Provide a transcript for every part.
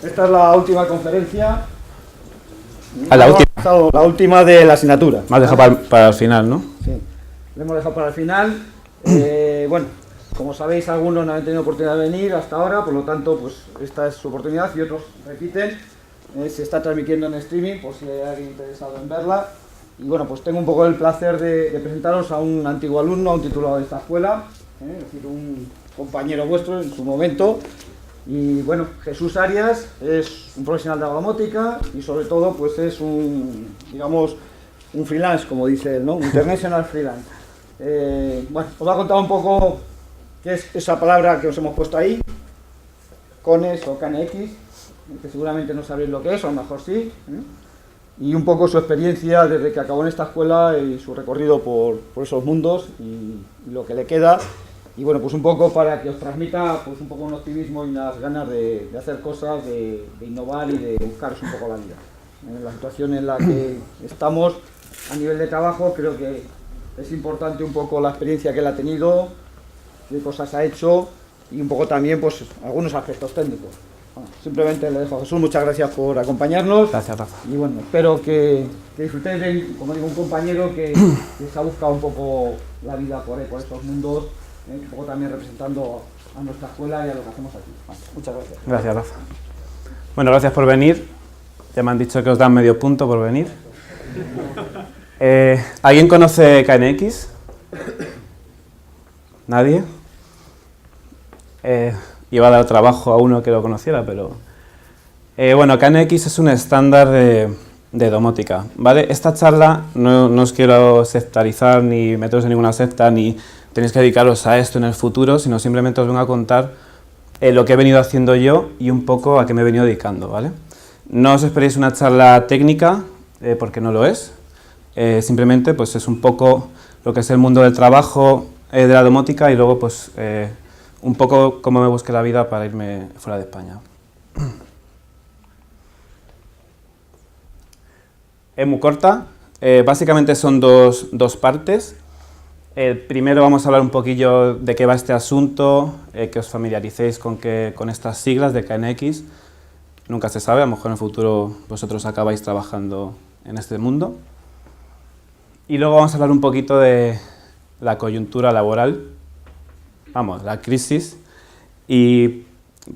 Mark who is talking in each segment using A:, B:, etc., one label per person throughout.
A: esta es la última conferencia.
B: La última de la asignatura.
C: Me has dejado para el final, ¿no?
A: Sí, lo hemos dejado para el final. Bueno, como sabéis, algunos no han tenido oportunidad de venir hasta ahora, por lo tanto, pues esta es su oportunidad y otros repiten. Se está transmitiendo en streaming, por si hay alguien interesado en verla. Y bueno, pues tengo un poco el placer de presentaros a un antiguo alumno, a un titulado de esta escuela, es decir, un compañero vuestro en su momento. Y bueno, Jesús Arias es un profesional de la domótica y sobre todo pues es un, digamos, un freelance, como dice él, ¿no? Un international freelance. Bueno, os voy a contar un poco qué es esa palabra que os hemos puesto ahí, CONEX o KNX, que seguramente no sabréis lo que es, o a lo mejor sí, y un poco su experiencia desde que acabó en esta escuela y su recorrido por esos mundos y lo que le queda. Y bueno, pues un poco para que os transmita pues un poco un optimismo y unas ganas de hacer cosas, de innovar y de buscaros un poco la vida. En la situación en la que estamos a nivel de trabajo, creo que es importante un poco la experiencia que él ha tenido, qué cosas ha hecho y un poco también pues algunos aspectos técnicos. Bueno, simplemente le dejo a Jesús, muchas gracias por acompañarnos.
C: Gracias, Rafa.
A: Y bueno, espero que disfrutéis de, como digo, un compañero que se ha buscado un poco la vida por esos mundos. Un poco también representando a nuestra escuela y a lo que hacemos aquí. Vale, muchas gracias.
C: Gracias, Rafa. Bueno, gracias por venir. Ya me han dicho que os dan medio punto por venir. ¿Alguien conoce KNX? ¿Nadie? Iba a dar trabajo a uno que lo conociera, pero... bueno, KNX es un estándar de domótica, ¿vale? Esta charla no os quiero sectarizar ni meteros en ninguna secta, ni tenéis que dedicaros a esto en el futuro, sino simplemente os vengo a contar lo que he venido haciendo yo y un poco a qué me he venido dedicando, ¿vale? No os esperéis una charla técnica, porque no lo es, simplemente pues es un poco lo que es el mundo del trabajo, de la domótica y luego pues un poco cómo me busqué la vida para irme fuera de España. Es muy corta, básicamente son dos partes. Primero vamos a hablar un poquillo de qué va este asunto, que os familiaricéis con estas siglas de KNX. Nunca se sabe, a lo mejor en el futuro vosotros acabáis trabajando en este mundo. Y luego vamos a hablar un poquito de la coyuntura laboral, vamos, la crisis, y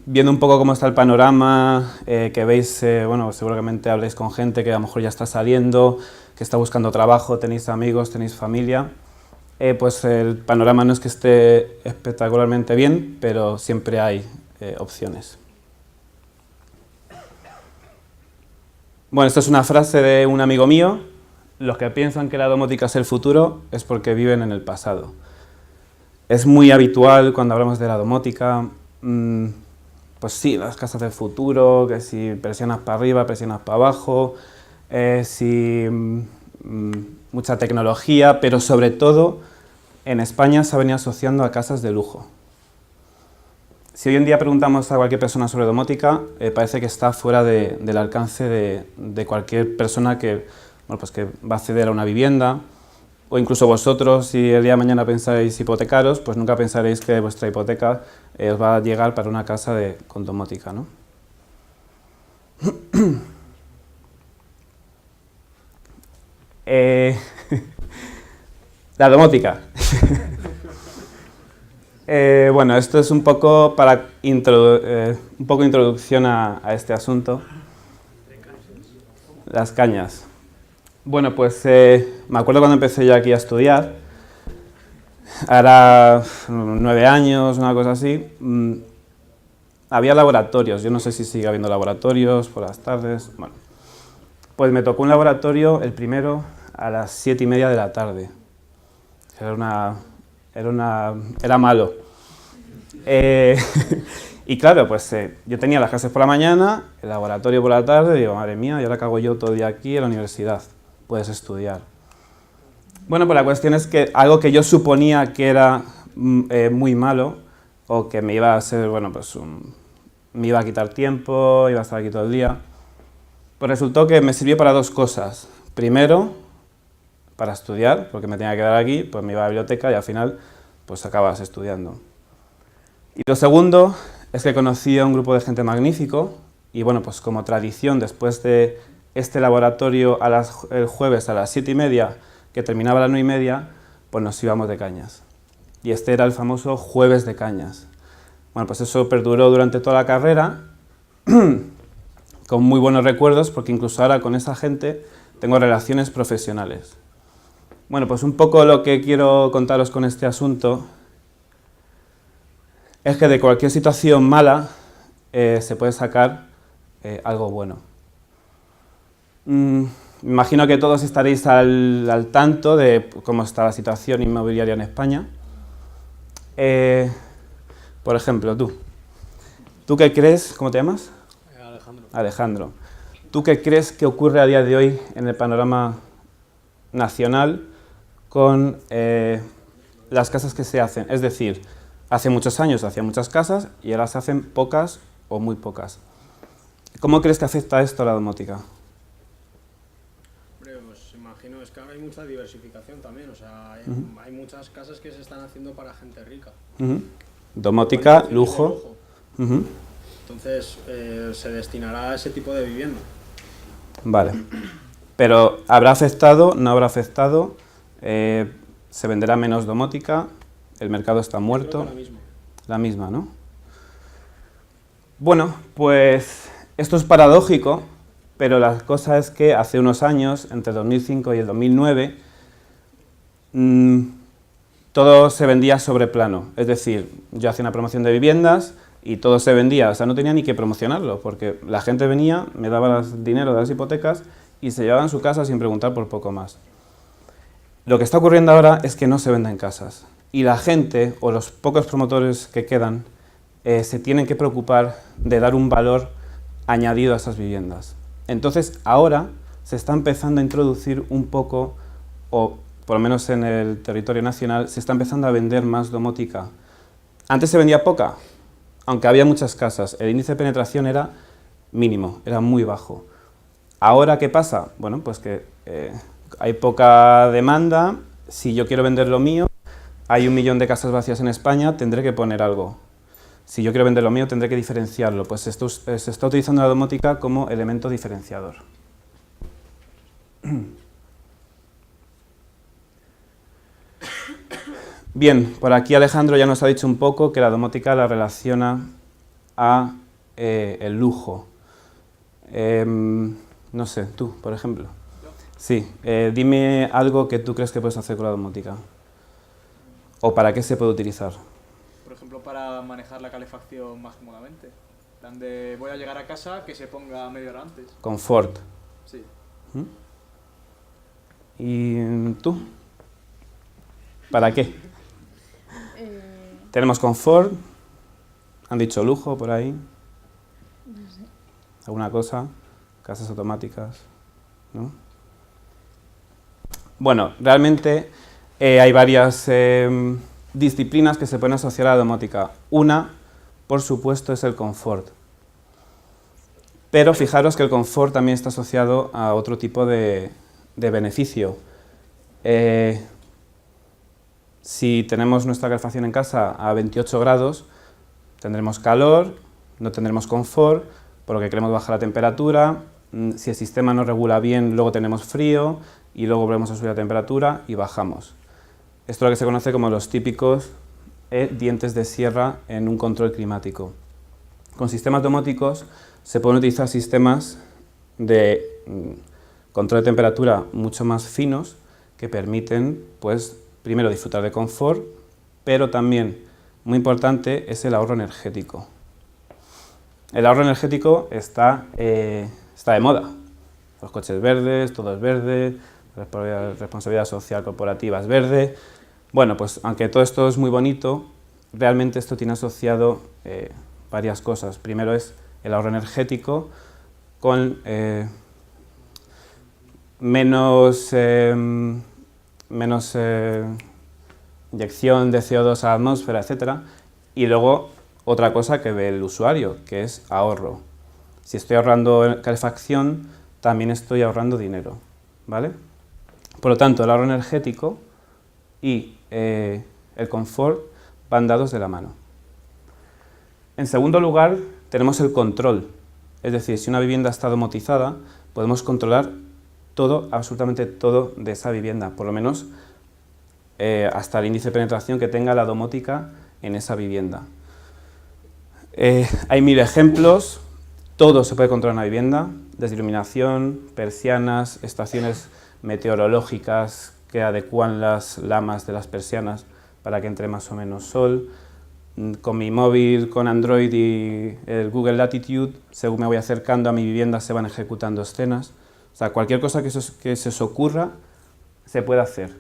C: viendo un poco cómo está el panorama, que veis, bueno, seguramente habléis con gente que a lo mejor ya está saliendo, que está buscando trabajo, tenéis amigos, tenéis familia. Pues el panorama no es que esté espectacularmente bien, pero siempre hay opciones. Bueno, esto es una frase de un amigo mío. Los que piensan que la domótica es el futuro es porque viven en el pasado. Es muy habitual cuando hablamos de la domótica, pues sí, las casas del futuro, que si presionas para arriba, presionas para abajo, mucha tecnología, pero sobre todo en España se ha venido asociando a casas de lujo. Si hoy en día preguntamos a cualquier persona sobre domótica, parece que está fuera del alcance de cualquier persona que, bueno, pues que va a acceder a una vivienda, o incluso vosotros, si el día de mañana pensáis hipotecaros, pues nunca pensaréis que vuestra hipoteca os va a llegar para una casa con domótica, ¿no? La domótica. Bueno, esto es un poco para introducción a este asunto. Las cañas. Bueno, pues me acuerdo cuando empecé yo aquí a estudiar, ahora 9 años, una cosa así, había laboratorios. Yo no sé si sigue habiendo laboratorios por las tardes. Bueno, pues me tocó un laboratorio, el primero, a las 7:30 de la tarde. Era malo. Y claro, pues yo tenía las clases por la mañana, el laboratorio por la tarde, y digo, madre mía, ¿y ahora qué hago yo todo el día aquí en la universidad? Puedes estudiar. Bueno, pues la cuestión es que algo que yo suponía que era muy malo, o que me iba a ser, bueno, pues me iba a quitar tiempo, iba a estar aquí todo el día, pues resultó que me sirvió para dos cosas. Primero, para estudiar, porque me tenía que quedar aquí, pues me iba a la biblioteca y al final pues acabas estudiando. Y lo segundo es que conocí a un grupo de gente magnífico, y bueno, pues como tradición, después de este laboratorio el jueves a las 7:30, que terminaba a las 9:30, pues nos íbamos de cañas. Y este era el famoso jueves de cañas. Bueno, pues eso perduró durante toda la carrera, con muy buenos recuerdos, porque incluso ahora con esa gente tengo relaciones profesionales. Bueno, pues un poco lo que quiero contaros con este asunto es que de cualquier situación mala se puede sacar algo bueno. Me imagino que todos estaréis al tanto de cómo está la situación inmobiliaria en España. Por ejemplo, ¿tú qué crees? ¿Cómo te llamas?
D: Alejandro.
C: Alejandro. ¿Tú qué crees que ocurre a día de hoy en el panorama nacional con las casas que se hacen? Es decir, hace muchos años se hacían muchas casas y ahora se hacen pocas o muy pocas. ¿Cómo crees que afecta esto a la domótica?
D: Hombre, pues imagino, es que ahora hay mucha diversificación también, o sea, hay muchas casas que se están haciendo para gente rica.
C: Domótica, lujo.
D: Entonces, se destinará a ese tipo de vivienda.
C: Vale. Pero ¿habrá afectado? ¿No habrá afectado? ¿Se venderá menos domótica? ¿El mercado está muerto?
D: Creo que
C: La misma, ¿no? Bueno, pues esto es paradójico, pero la cosa es que hace unos años, entre 2005 y el 2009, todo se vendía sobre plano. Es decir, yo hacía una promoción de viviendas y todo se vendía, o sea, no tenía ni que promocionarlo, porque la gente venía, me daba dinero de las hipotecas y se llevaban su casa sin preguntar por poco más. Lo que está ocurriendo ahora es que no se venden casas y la gente, o los pocos promotores que quedan, se tienen que preocupar de dar un valor añadido a esas viviendas. Entonces, ahora se está empezando a introducir un poco, o por lo menos en el territorio nacional, se está empezando a vender más domótica. Antes se vendía poca, aunque había muchas casas. El índice de penetración era mínimo, era muy bajo. Ahora, ¿qué pasa? Bueno, pues que hay poca demanda. Si yo quiero vender lo mío, hay 1 millón de casas vacías en España, tendré que poner algo. Si yo quiero vender lo mío, tendré que diferenciarlo. Pues se está utilizando la domótica como elemento diferenciador. Bien, por aquí Alejandro ya nos ha dicho un poco que la domótica la relaciona a el lujo. No sé, tú, por ejemplo. Sí, dime algo que tú crees que puedes hacer con la domótica. ¿O para qué se puede utilizar?
E: Por ejemplo, para manejar la calefacción más cómodamente. Plan de voy a llegar a casa, que se ponga media hora antes.
C: Confort.
E: Sí.
C: ¿Y tú? ¿Para qué? Tenemos confort, han dicho lujo por ahí.
F: No sé.
C: ¿Alguna cosa? Casas automáticas, ¿no? Bueno, realmente hay varias disciplinas que se pueden asociar a la domótica. Una, por supuesto, es el confort. Pero fijaros que el confort también está asociado a otro tipo de beneficio. Si tenemos nuestra calefacción en casa a 28 grados, tendremos calor, no tendremos confort, por lo que queremos bajar la temperatura. Si el sistema no regula bien, luego tenemos frío y luego volvemos a subir la temperatura y bajamos. Esto es lo que se conoce como los típicos dientes de sierra en un control climático. Con sistemas domóticos se pueden utilizar sistemas de control de temperatura mucho más finos que permiten, pues, primero disfrutar de confort, pero también, muy importante, es el ahorro energético. El ahorro energético está de moda. Los coches verdes, todo es verde, la responsabilidad social corporativa es verde. Bueno, pues aunque todo esto es muy bonito, realmente esto tiene asociado varias cosas. Primero es el ahorro energético con menos inyección de CO2 a la atmósfera, etc. Y luego otra cosa que ve el usuario, que es ahorro. Si estoy ahorrando calefacción, también estoy ahorrando dinero, ¿vale? Por lo tanto, el ahorro energético y el confort van dados de la mano. En segundo lugar, tenemos el control. Es decir, si una vivienda está domotizada, podemos controlar todo, absolutamente todo de esa vivienda, por lo menos hasta el índice de penetración que tenga la domótica en esa vivienda. Hay 1000 ejemplos, todo se puede controlar en una vivienda, desde iluminación, persianas, estaciones meteorológicas que adecúan las lamas de las persianas para que entre más o menos sol. Con mi móvil, con Android y el Google Latitude, según me voy acercando a mi vivienda se van ejecutando escenas. O sea, cualquier cosa que se os ocurra se puede hacer.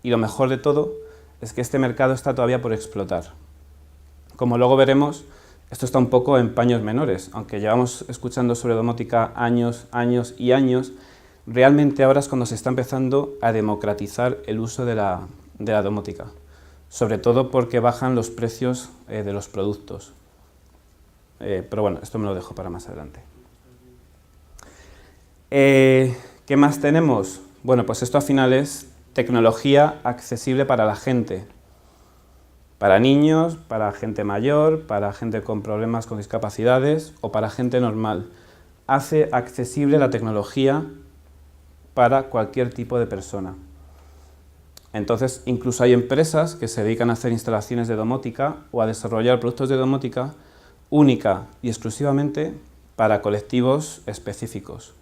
C: Y lo mejor de todo es que este mercado está todavía por explotar. Como luego veremos, esto está un poco en paños menores. Aunque llevamos escuchando sobre domótica años, años y años, realmente ahora es cuando se está empezando a democratizar el uso de la domótica. Sobre todo porque bajan los precios de los productos. Pero bueno, esto me lo dejo para más adelante. ¿Qué más tenemos? Bueno, pues esto al final es tecnología accesible para la gente. Para niños, para gente mayor, para gente con problemas con discapacidades o para gente normal. Hace accesible la tecnología para cualquier tipo de persona. Entonces, incluso hay empresas que se dedican a hacer instalaciones de domótica o a desarrollar productos de domótica única y exclusivamente para colectivos específicos.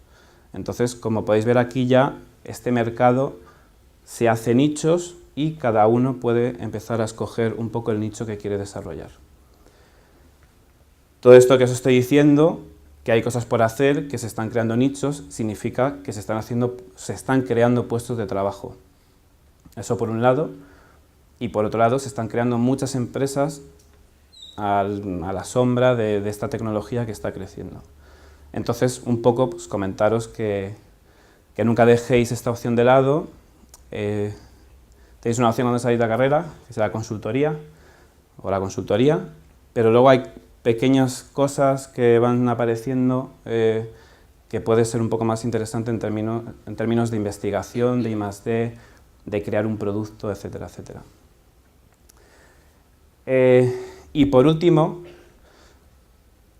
C: Entonces, como podéis ver aquí ya, este mercado se hace nichos y cada uno puede empezar a escoger un poco el nicho que quiere desarrollar. Todo esto que os estoy diciendo, que hay cosas por hacer, que se están creando nichos, significa que se están creando puestos de trabajo. Eso por un lado, y por otro lado se están creando muchas empresas a la sombra de esta tecnología que está creciendo. Entonces, un poco pues, comentaros que nunca dejéis esta opción de lado. Tenéis una opción cuando salís de la carrera, que es la consultoría, pero luego hay pequeñas cosas que van apareciendo que puede ser un poco más interesante en términos de investigación, de I+D, de crear un producto, etcétera, etcétera. Y por último,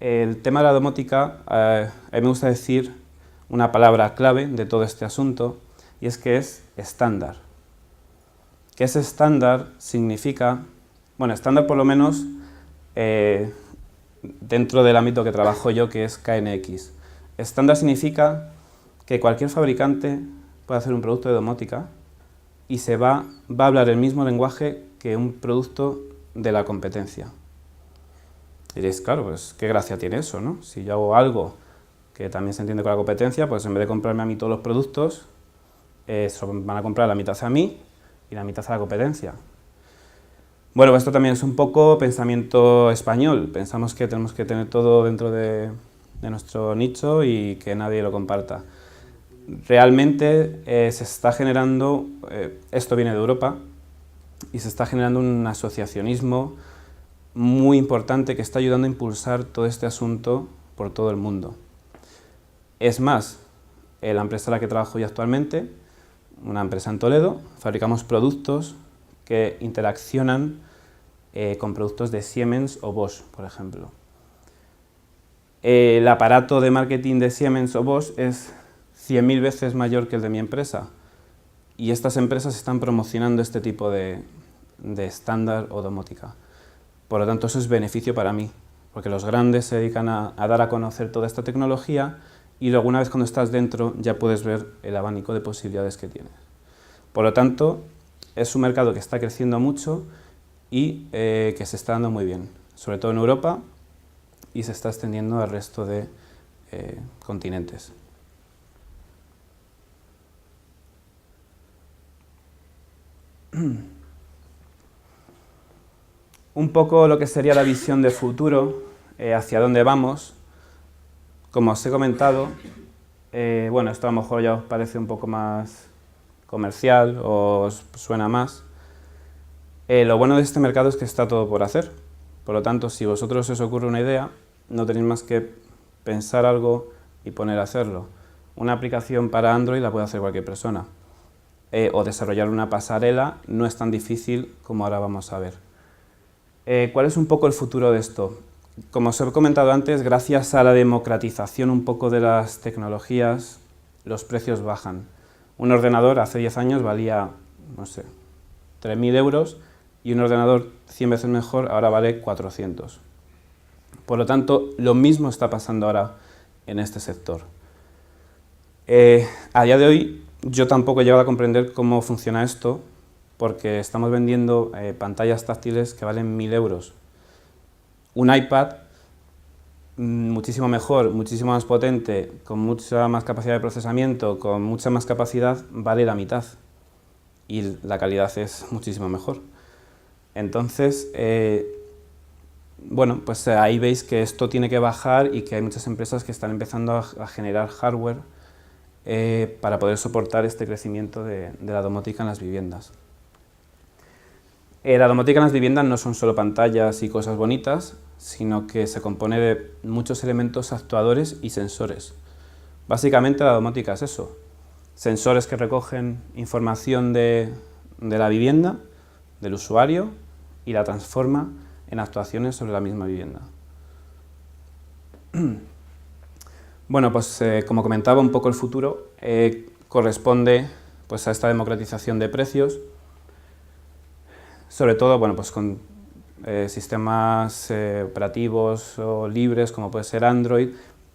C: el tema de la domótica, a mí me gusta decir una palabra clave de todo este asunto, y es que es estándar. ¿Qué es estándar? Significa, bueno, estándar por lo menos dentro del ámbito que trabajo yo, que es KNX. Estándar significa que cualquier fabricante puede hacer un producto de domótica y va a hablar el mismo lenguaje que un producto de la competencia. Diréis, claro, pues qué gracia tiene eso, ¿no? Si yo hago algo que también se entiende con la competencia, pues en vez de comprarme a mí todos los productos, van a comprar la mitad a mí y la mitad a la competencia. Bueno, esto también es un poco pensamiento español. Pensamos que tenemos que tener todo dentro de nuestro nicho y que nadie lo comparta. Realmente se está generando, esto viene de Europa, y se está generando un asociacionismo muy importante que está ayudando a impulsar todo este asunto por todo el mundo. Es más, la empresa en la que trabajo yo actualmente, una empresa en Toledo, fabricamos productos que interaccionan con productos de Siemens o Bosch, por ejemplo. El aparato de marketing de Siemens o Bosch es 100.000 veces mayor que el de mi empresa, y estas empresas están promocionando este tipo de estándar o domótica. Por lo tanto, eso es beneficio para mí, porque los grandes se dedican a dar a conocer toda esta tecnología y luego una vez cuando estás dentro ya puedes ver el abanico de posibilidades que tienes. Por lo tanto, es un mercado que está creciendo mucho y que se está dando muy bien, sobre todo en Europa, y se está extendiendo al resto de continentes. Un poco lo que sería la visión de futuro, hacia dónde vamos. Como os he comentado, bueno, esto a lo mejor ya os parece un poco más comercial o os suena más. Lo bueno de este mercado es que está todo por hacer. Por lo tanto, si vosotros os ocurre una idea, no tenéis más que pensar algo y poner a hacerlo. Una aplicación para Android la puede hacer cualquier persona. O desarrollar una pasarela no es tan difícil como ahora vamos a ver. ¿Cuál es un poco el futuro de esto? como os he comentado antes, gracias a la democratización un poco de las tecnologías, los precios bajan. Un ordenador hace 10 años valía, no sé, 3.000 euros y un ordenador 100 veces mejor ahora vale 400. Por lo tanto, lo mismo está pasando ahora en este sector. A día de hoy yo tampoco he llegado a comprender cómo funciona esto, porque estamos vendiendo pantallas táctiles que valen 1.000 euros. Un iPad muchísimo mejor, muchísimo más potente, con mucha más capacidad de procesamiento, con mucha más capacidad, vale la mitad. Y la calidad es muchísimo mejor. Entonces, bueno, pues ahí veis que esto tiene que bajar y que hay muchas empresas que están empezando a generar hardware para poder soportar este crecimiento de la domótica en las viviendas. La domótica en las viviendas no son solo pantallas y cosas bonitas, sino que se compone de muchos elementos actuadores y sensores. Básicamente la domótica es eso, sensores que recogen información de la vivienda, del usuario, y la transforma en actuaciones sobre la misma vivienda. Bueno, pues como comentaba, un poco el futuro corresponde pues, a esta democratización de precios, sobre todo bueno, pues con sistemas operativos o libres como puede ser Android,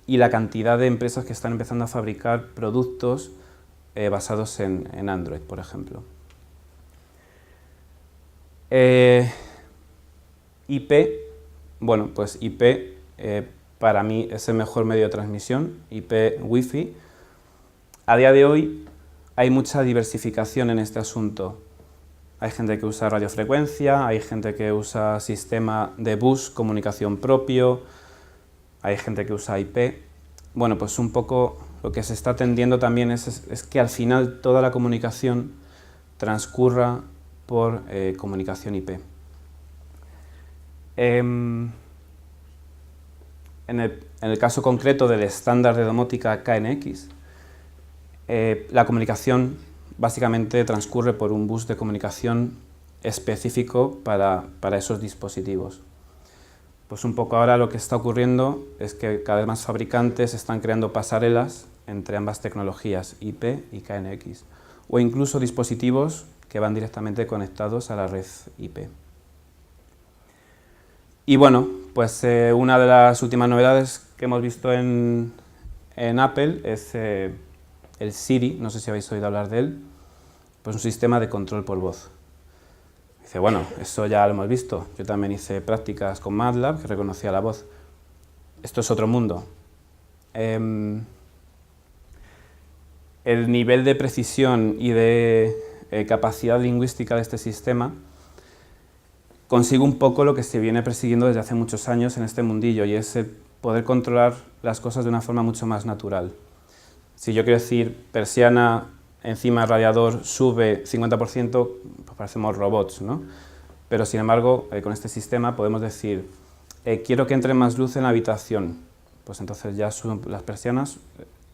C: y la cantidad de empresas que están empezando a fabricar productos basados en Android, por ejemplo. IP, bueno, pues IP para mí es el mejor medio de transmisión, IP Wi-Fi. A día de hoy hay mucha diversificación en este asunto. Hay gente que usa radiofrecuencia, hay gente que usa sistema de bus, comunicación propio, hay gente que usa IP. Bueno, pues un poco lo que se está tendiendo también es que al final toda la comunicación transcurra por comunicación IP. En el caso concreto del estándar de domótica KNX, la comunicación básicamente transcurre por un bus de comunicación específico para esos dispositivos. Pues un poco ahora lo que está ocurriendo es que cada vez más fabricantes están creando pasarelas entre ambas tecnologías, IP y KNX, o incluso dispositivos que van directamente conectados a la red IP. Y bueno, pues una de las últimas novedades que hemos visto en Apple es el Siri, no sé si habéis oído hablar de él, pues un sistema de control por voz. Dice, bueno, eso ya lo hemos visto, yo también hice prácticas con MATLAB que reconocía la voz. Esto es otro mundo. El nivel de precisión y de capacidad lingüística de este sistema consigue un poco lo que se viene persiguiendo desde hace muchos años en este mundillo, y es el poder controlar las cosas de una forma mucho más natural. Si yo quiero decir persiana encima del radiador sube 50%, pues parecemos robots, ¿no? Pero sin embargo, con este sistema podemos decir, quiero que entre más luz en la habitación, pues entonces ya suben las persianas.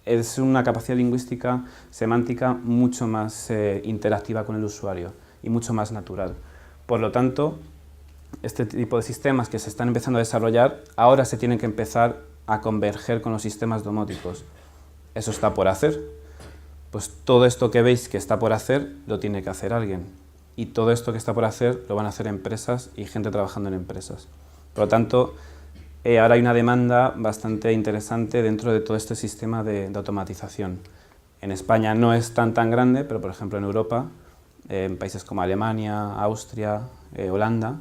C: Es una capacidad lingüística, semántica, mucho más interactiva con el usuario y mucho más natural. Por lo tanto, este tipo de sistemas que se están empezando a desarrollar, ahora se tienen que empezar a converger con los sistemas domóticos. Eso está por hacer. Pues todo esto que veis que está por hacer, lo tiene que hacer alguien. Y todo esto que está por hacer, lo van a hacer empresas y gente trabajando en empresas. Por lo tanto, ahora hay una demanda bastante interesante dentro de todo este sistema de automatización. En España no es tan grande, pero por ejemplo en Europa, en países como Alemania, Austria, Holanda,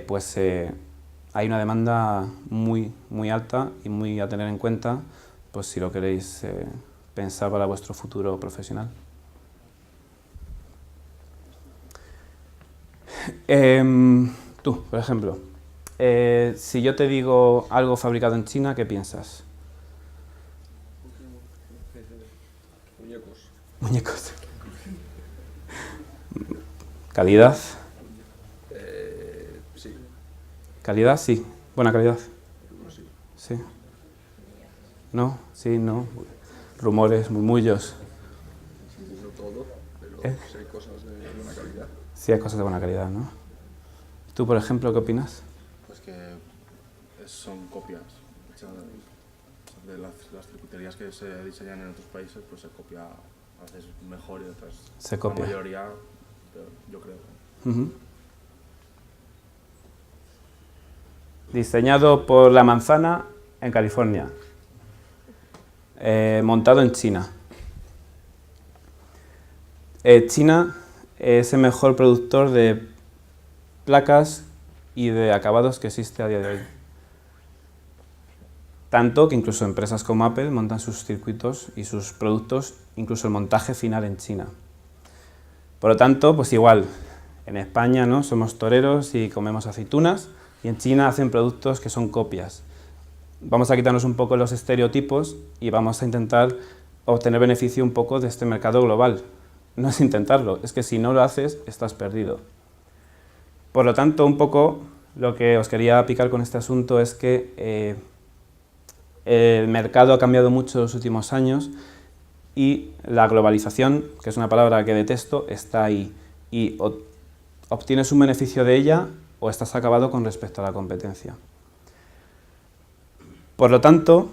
C: pues hay una demanda muy alta y muy a tener en cuenta, pues si lo queréis pensar para vuestro futuro profesional. Tú, por ejemplo, si yo te digo algo fabricado en China, ¿qué piensas?
D: Muñecos.
C: Muñecos. ¿Calidad?
D: Sí.
C: ¿Calidad? Sí. ¿Buena calidad?
D: Sí.
C: Sí. ¿No? Sí, no. Rumores, murmullos.
D: No todo, pero sí hay cosas de buena calidad.
C: Sí, hay cosas de buena calidad, ¿no? ¿Tú, por ejemplo, qué opinas?
G: Pues que son copias hechas de las circuiterías que se diseñan en otros países, pues se copia a veces mejor y otras
C: Se copia.
G: la mayoría, yo creo.
C: Ujú. Diseñado por La Manzana en California, montado en China. China es el mejor productor de placas y de acabados que existe a día de hoy. Tanto que incluso empresas como Apple montan sus circuitos y sus productos, incluso el montaje final en China. Por lo tanto, pues igual, en España, ¿no?, somos toreros y comemos aceitunas, y en China hacen productos que son copias. Vamos a quitarnos un poco los estereotipos y vamos a intentar obtener beneficio un poco de este mercado global. No es intentarlo, es que si no lo haces, estás perdido. Por lo tanto, un poco lo que os quería picar con este asunto es que el mercado ha cambiado mucho en los últimos años y la globalización, que es una palabra que detesto, está ahí. Y o obtienes un beneficio de ella o estás acabado con respecto a la competencia. Por lo tanto,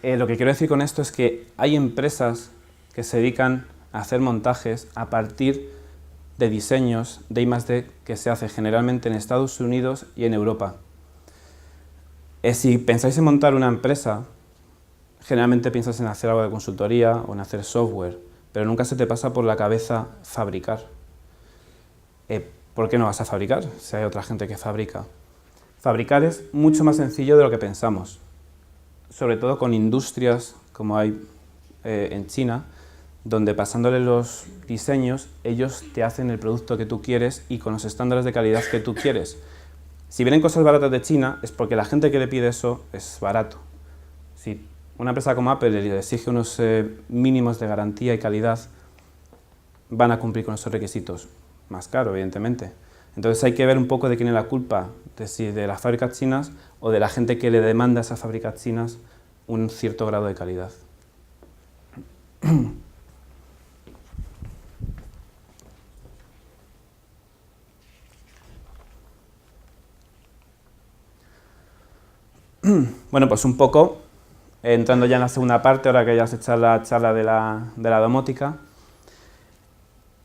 C: lo que quiero decir con esto es que hay empresas que se dedican a hacer montajes a partir de diseños de I+D que se hace generalmente en Estados Unidos y en Europa. Si pensáis en montar una empresa, generalmente piensas en hacer algo de consultoría o en hacer software, pero nunca se te pasa por la cabeza fabricar. ¿Por qué no vas a fabricar si hay otra gente que fabrica? Fabricar es mucho más sencillo de lo que pensamos, sobre todo con industrias como hay en China, donde pasándole los diseños, ellos te hacen el producto que tú quieres y con los estándares de calidad que tú quieres. Si vienen cosas baratas de China, es porque la gente que le pide eso es barato. Si una empresa como Apple le exige unos mínimos de garantía y calidad, van a cumplir con esos requisitos. Más caro, evidentemente. Entonces hay que ver un poco de quién es la culpa, de si de las fábricas chinas o de la gente que le demanda a esas fábricas chinas un cierto grado de calidad. Bueno, pues un poco, entrando ya en la segunda parte, ahora que ya has hecho la charla de la domótica,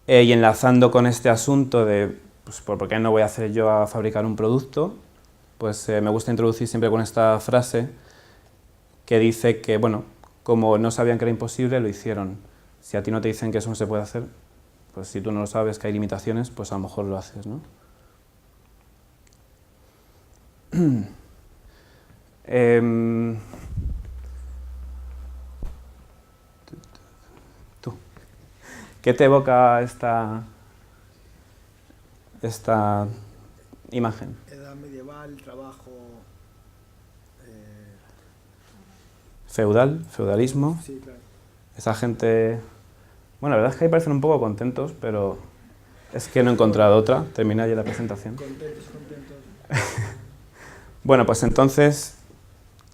C: y enlazando con este asunto de pues, por qué no voy a hacer yo a fabricar un producto, pues me gusta introducir siempre con esta frase que dice que, bueno, como no sabían que era imposible, lo hicieron. Si a ti no te dicen que eso no se puede hacer, pues si tú no lo sabes, que hay limitaciones, pues a lo mejor lo haces, ¿no? Tú. ¿Qué te evoca esta imagen?
D: Edad medieval, trabajo...
C: Feudal, feudalismo.
D: Sí, claro.
C: Esa gente... Bueno, la verdad es que ahí parecen un poco contentos, pero es que no he encontrado otra. Termina ya la presentación.
D: Contentos, contentos.
C: Bueno, pues entonces,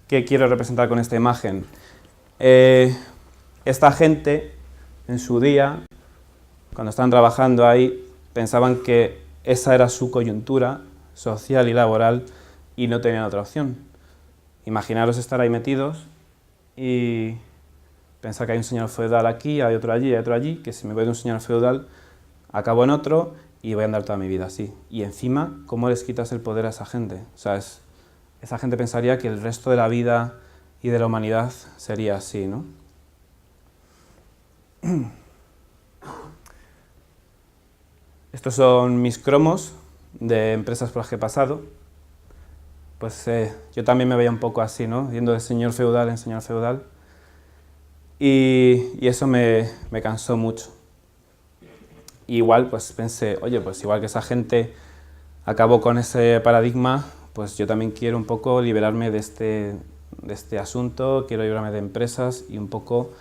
C: ¿qué quiero representar con esta imagen? Esta gente, en su día, cuando estaban trabajando ahí, pensaban que esa era su coyuntura social y laboral y no tenían otra opción. Imaginaros estar ahí metidos y pensar que hay un señor feudal aquí, hay otro allí, que si me voy de un señor feudal, acabo en otro y voy a andar toda mi vida así. Y encima, ¿cómo les quitas el poder a esa gente? O sea, esa gente pensaría que el resto de la vida y de la humanidad sería así, ¿no? Estos son mis cromos de empresas por las que he pasado. Pues yo también me veía un poco así, ¿no? Yendo de señor feudal en señor feudal. Y eso me cansó mucho. Igual, pues pensé, oye, pues igual que esa gente acabó con ese paradigma, pues yo también quiero un poco liberarme de este asunto, quiero librarme de empresas y un poco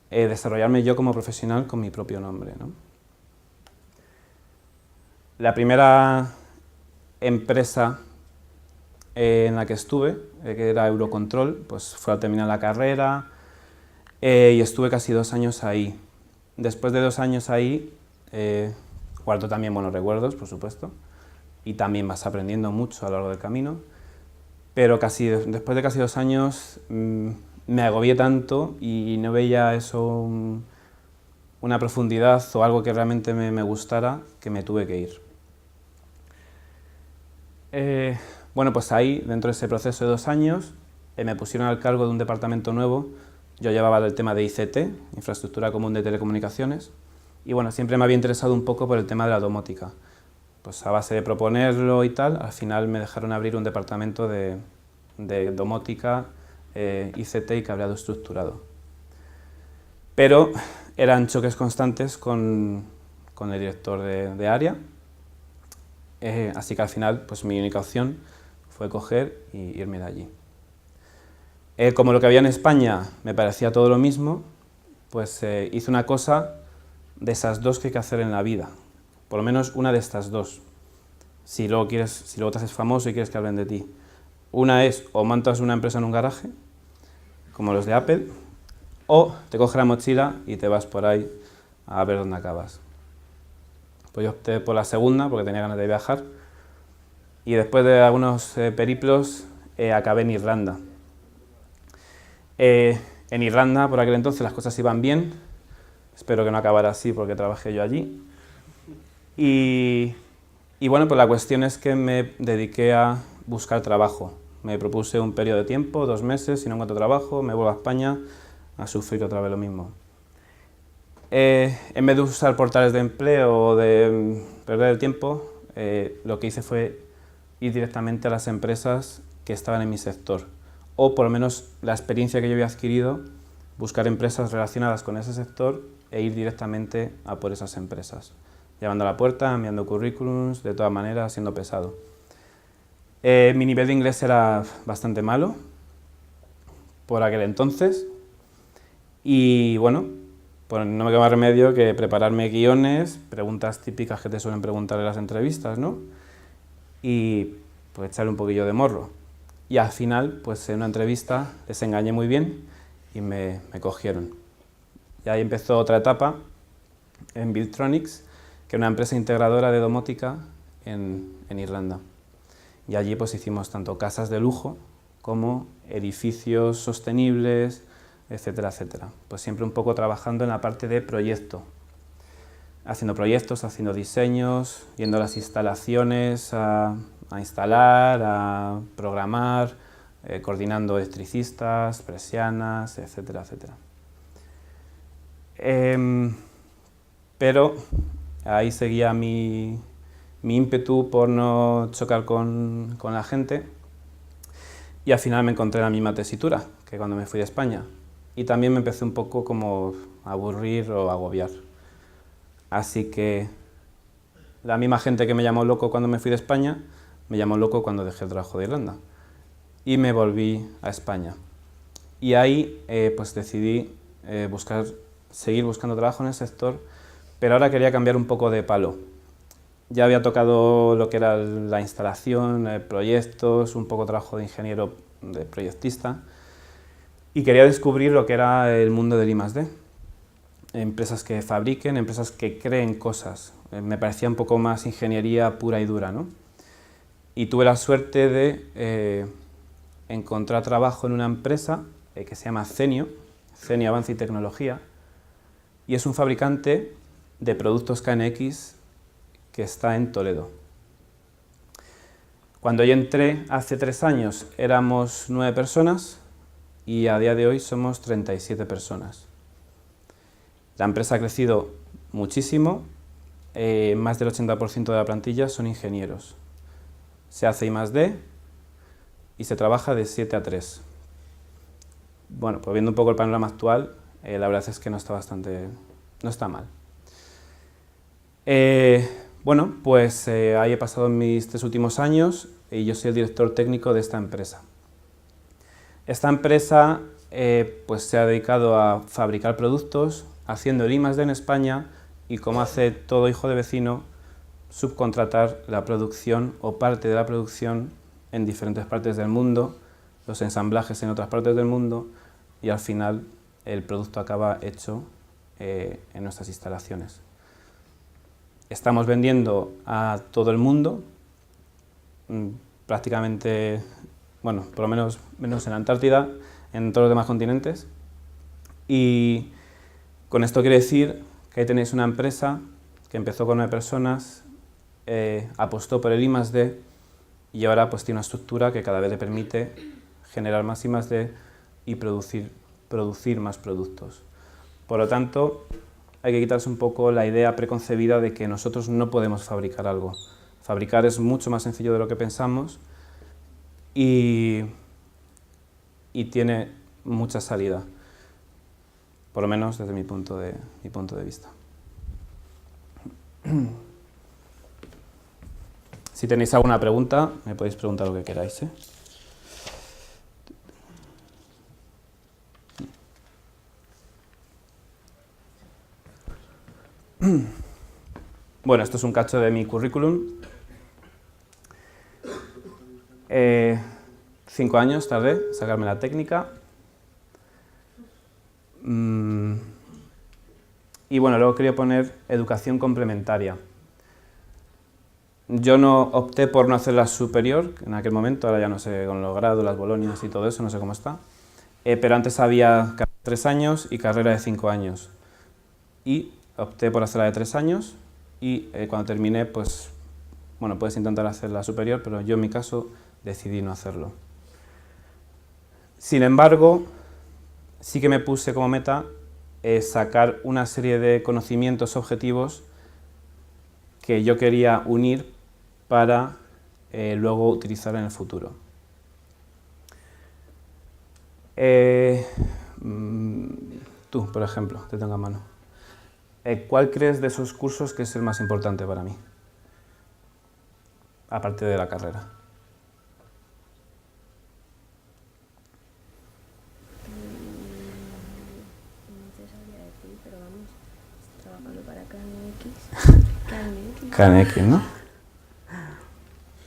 C: desarrollarme yo como profesional con mi propio nombre, ¿no? La primera empresa en la que estuve, que era Eurocontrol, pues fue al terminar la carrera y estuve casi 2 años ahí. Después de 2 años ahí, guardo también buenos recuerdos, por supuesto, y también vas aprendiendo mucho a lo largo del camino. pero después de casi 2 años me agobié tanto y no veía eso una profundidad o algo que realmente me gustara, que me tuve que ir. Bueno, pues ahí, dentro de ese proceso de 2 años, me pusieron al cargo de un departamento nuevo. Yo llevaba el tema de ICT, Infraestructura Común de Telecomunicaciones, y bueno, siempre me había interesado un poco por el tema de la domótica. Pues a base de proponerlo y tal, al final me dejaron abrir un departamento de domótica, ICT y cableado estructurado. Pero eran choques constantes con el director de área, así que al final pues mi única opción fue coger y irme de allí. Como lo que había en España me parecía todo lo mismo, pues hice una cosa de esas dos que hay que hacer en la vida, por lo menos una de estas dos, si luego te haces famoso y quieres que hablen de ti. Una es, o montas una empresa en un garaje, como los de Apple, o te coges la mochila y te vas por ahí a ver dónde acabas. Pues yo opté por la segunda porque tenía ganas de viajar, y después de algunos periplos acabé en Irlanda. En Irlanda, por aquel entonces, las cosas iban bien. Espero que no acabara así porque trabajé yo allí. Y bueno, pues la cuestión es que me dediqué a buscar trabajo. Me propuse un periodo de tiempo, 2 meses, si no encuentro trabajo, me vuelvo a España a sufrir otra vez lo mismo. En vez de usar portales de empleo o de perder el tiempo, lo que hice fue ir directamente a las empresas que estaban en mi sector, o por lo menos la experiencia que yo había adquirido, buscar empresas relacionadas con ese sector e ir directamente a por esas empresas, llamando a la puerta, enviando currículums, de todas maneras, siendo pesado. Mi nivel de inglés era bastante malo por aquel entonces, y bueno, pues no me queda más remedio que prepararme guiones, preguntas típicas que te suelen preguntar en las entrevistas, ¿no? Y pues echarle un poquillo de morro. Y al final, pues en una entrevista les engañé muy bien y me cogieron. Y ahí empezó otra etapa en Buildtronics, que era una empresa integradora de domótica en Irlanda. Y allí pues hicimos tanto casas de lujo como edificios sostenibles, etcétera, etcétera. Pues siempre un poco trabajando en la parte de proyecto. Haciendo proyectos, haciendo diseños, yendo a las instalaciones a instalar, a programar, coordinando electricistas, persianas, etcétera, etcétera. Pero ahí seguía mi ímpetu por no chocar con la gente, y al final me encontré en la misma tesitura que cuando me fui de España, y también me empecé un poco como a aburrir o a agobiar. Así que la misma gente que me llamó loco cuando me fui de España, me llamó loco cuando dejé el trabajo de Irlanda, y me volví a España. Y ahí pues decidí seguir buscando trabajo en el sector, pero ahora quería cambiar un poco de palo. Ya había tocado lo que era la instalación, proyectos, un poco trabajo de ingeniero, de proyectista, y quería descubrir lo que era el mundo del I+D. Empresas que fabriquen, empresas que creen cosas. Me parecía un poco más ingeniería pura y dura, ¿no? Y tuve la suerte de encontrar trabajo en una empresa que se llama Cenio Avance y Tecnología, y es un fabricante de productos KNX que está en Toledo. Cuando yo entré hace 3 años éramos 9 personas y a día de hoy somos 37 personas. La empresa ha crecido muchísimo, más del 80% de la plantilla son ingenieros. Se hace I+D y se trabaja de 7 a 3. Bueno, pues viendo un poco el panorama actual, la verdad es que no está mal. Bueno, pues ahí he pasado mis 3 últimos años y yo soy el director técnico de esta empresa. Esta empresa pues se ha dedicado a fabricar productos, haciendo el I+D en España, y como hace todo hijo de vecino, subcontratar la producción o parte de la producción en diferentes partes del mundo, los ensamblajes en otras partes del mundo, y al final el producto acaba hecho en nuestras instalaciones. Estamos vendiendo a todo el mundo, prácticamente bueno, por lo menos en Antártida, en todos los demás continentes. Y con esto quiero decir que ahí tenéis una empresa que empezó con 9 personas, apostó por el I+D y ahora pues tiene una estructura que cada vez le permite generar más I+D y producir más productos. Por lo tanto, hay que quitarse un poco la idea preconcebida de que nosotros no podemos fabricar algo. Fabricar es mucho más sencillo de lo que pensamos y tiene mucha salida, por lo menos desde mi punto de vista. Si tenéis alguna pregunta, me podéis preguntar lo que queráis, ¿eh? Bueno, esto es un cacho de mi currículum. 5 años tardé en sacarme la técnica. Y bueno, luego quería poner educación complementaria. Yo no opté por no hacer la superior en aquel momento, ahora ya no sé, con los grados, las bolonias y todo eso, no sé cómo está. Pero antes había carrera de 3 años y carrera de 5 años. Y opté por hacer la de 3 años y cuando terminé, pues, bueno, puedes intentar hacer la superior, pero yo en mi caso decidí no hacerlo. Sin embargo, sí que me puse como meta sacar una serie de conocimientos objetivos que yo quería unir para luego utilizar en el futuro. Tú, por ejemplo, te tengo a mano. ¿Cuál crees de esos cursos que es el más importante para mí? Aparte de la carrera.
F: No te sabría decir, pero vamos, trabajando para KNX.
C: KNX, ¿no?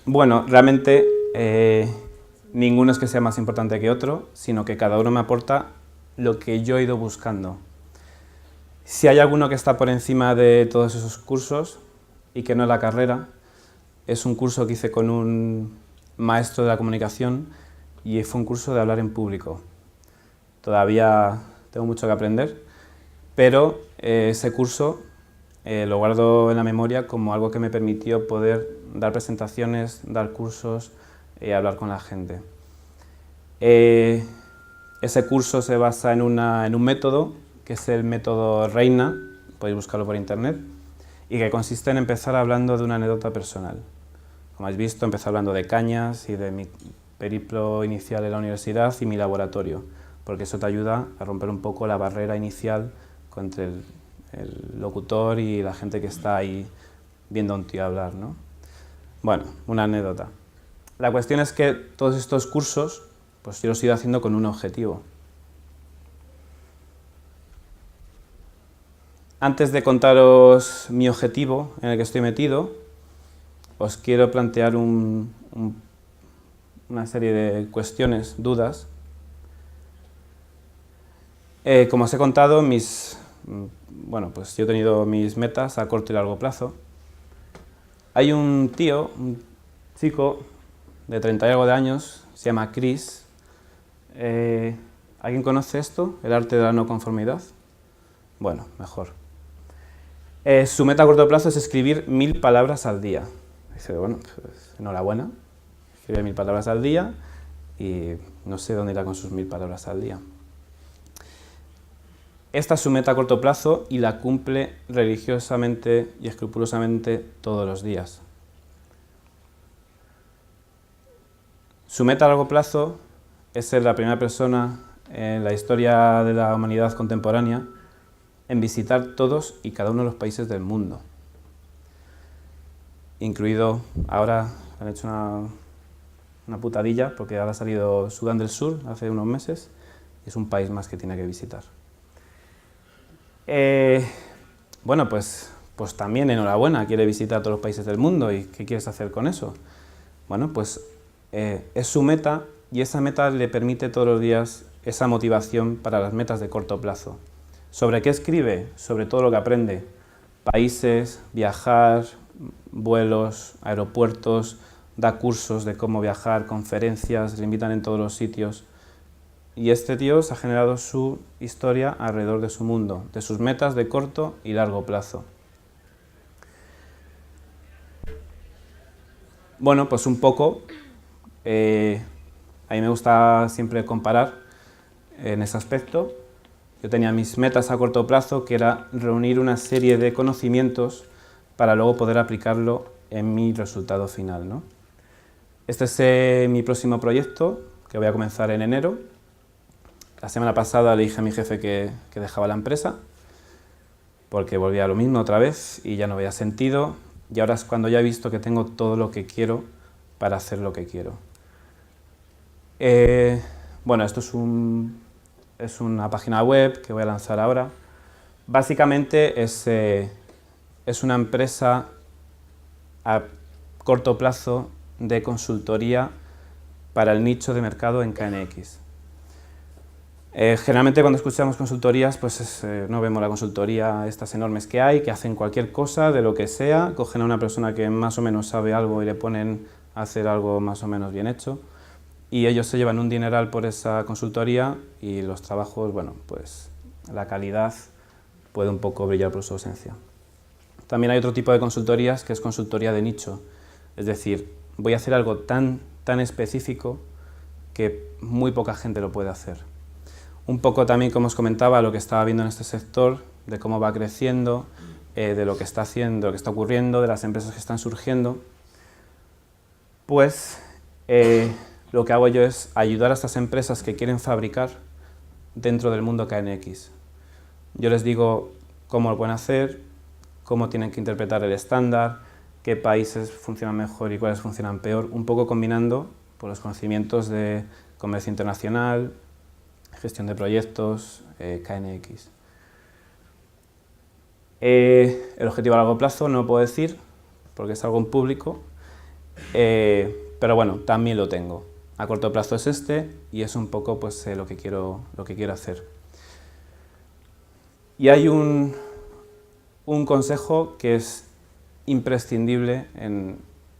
C: Bueno, realmente ninguno es que sea más importante que otro, sino que cada uno me aporta lo que yo he ido buscando. Si hay alguno que está por encima de todos esos cursos y que no es la carrera, es un curso que hice con un maestro de la comunicación y fue un curso de hablar en público. Todavía tengo mucho que aprender, pero ese curso lo guardo en la memoria como algo que me permitió poder dar presentaciones, dar cursos y hablar con la gente. Ese curso se basa en un método que es el método Reina, podéis buscarlo por internet, y que consiste en empezar hablando de una anécdota personal. Como habéis visto, empecé hablando de cañas y de mi periplo inicial en la universidad y mi laboratorio, porque eso te ayuda a romper un poco la barrera inicial entre el locutor y la gente que está ahí viendo a un tío hablar, ¿no? Bueno, una anécdota. La cuestión es que todos estos cursos, pues yo los he ido haciendo con un objetivo. Antes de contaros mi objetivo en el que estoy metido, os quiero plantear una serie de cuestiones, dudas. Como os he contado, bueno, pues yo he tenido mis metas a corto y largo plazo. Hay un tío, un chico de 30 y algo de años, se llama Chris. ¿Alguien conoce esto? El arte de la no conformidad. Bueno, mejor. Su meta a corto plazo es escribir 1000 palabras al día. Dice, bueno, pues enhorabuena, escribe 1000 palabras al día y no sé dónde irá con sus 1000 palabras al día. Esta es su meta a corto plazo y la cumple religiosamente y escrupulosamente todos los días. Su meta a largo plazo es ser la primera persona en la historia de la humanidad contemporánea en visitar todos y cada uno de los países del mundo. Incluido, ahora han hecho una putadilla porque ahora ha salido Sudán del Sur hace unos meses y es un país más que tiene que visitar. Bueno, pues también enhorabuena, quiere visitar todos los países del mundo. ¿Y qué quieres hacer con eso? Bueno, pues es su meta y esa meta le permite todos los días esa motivación para las metas de corto plazo. ¿Sobre qué escribe? Sobre todo lo que aprende. Países, viajar, vuelos, aeropuertos, da cursos de cómo viajar, conferencias, le invitan en todos los sitios. Y este tío se ha generado su historia alrededor de su mundo, de sus metas de corto y largo plazo. Bueno, pues un poco, a mí me gusta siempre comparar en ese aspecto. Yo tenía mis metas a corto plazo, que era reunir una serie de conocimientos para luego poder aplicarlo en mi resultado final, ¿no? Este es mi próximo proyecto, que voy a comenzar en enero. La semana pasada le dije a mi jefe que dejaba la empresa, porque volvía a lo mismo otra vez y ya no veía sentido. Y ahora es cuando ya he visto que tengo todo lo que quiero para hacer lo que quiero. Bueno, esto es una página web que voy a lanzar ahora. Básicamente es una empresa a corto plazo de consultoría para el nicho de mercado en KNX. Generalmente cuando escuchamos consultorías, pues no vemos la consultoría estas enormes que hay, que hacen cualquier cosa, de lo que sea, cogen a una persona que más o menos sabe algo y le ponen a hacer algo más o menos bien hecho, y ellos se llevan un dineral por esa consultoría y los trabajos, bueno, pues la calidad puede un poco brillar por su ausencia. También hay otro tipo de consultorías que es consultoría de nicho, es decir, voy a hacer algo tan específico que muy poca gente lo puede hacer. Un poco también, como os comentaba, lo que estaba viendo en este sector, de cómo va creciendo, de lo que está haciendo, de lo que está ocurriendo, de las empresas que están surgiendo, pues lo que hago yo es ayudar a estas empresas que quieren fabricar dentro del mundo KNX. Yo les digo cómo lo pueden hacer, cómo tienen que interpretar el estándar, qué países funcionan mejor y cuáles funcionan peor, un poco combinando pues, los conocimientos de comercio internacional, gestión de proyectos, KNX. El objetivo a largo plazo no lo puedo decir porque es algo en público, pero bueno, también lo tengo. A corto plazo es este y es un poco pues, lo que quiero hacer. Y hay un consejo que es imprescindible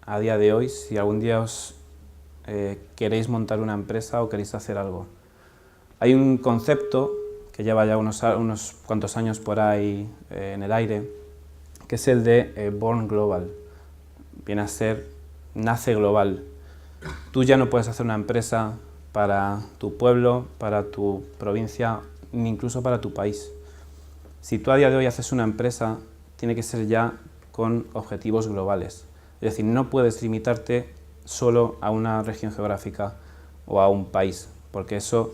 C: a día de hoy si algún día os queréis montar una empresa o queréis hacer algo. Hay un concepto que lleva ya unos cuantos años por ahí en el aire, que es el de Born Global. Viene a ser nace global. Tú ya no puedes hacer una empresa para tu pueblo, para tu provincia, ni incluso para tu país. Si tú a día de hoy haces una empresa, tiene que ser ya con objetivos globales. Es decir, no puedes limitarte solo a una región geográfica o a un país, porque eso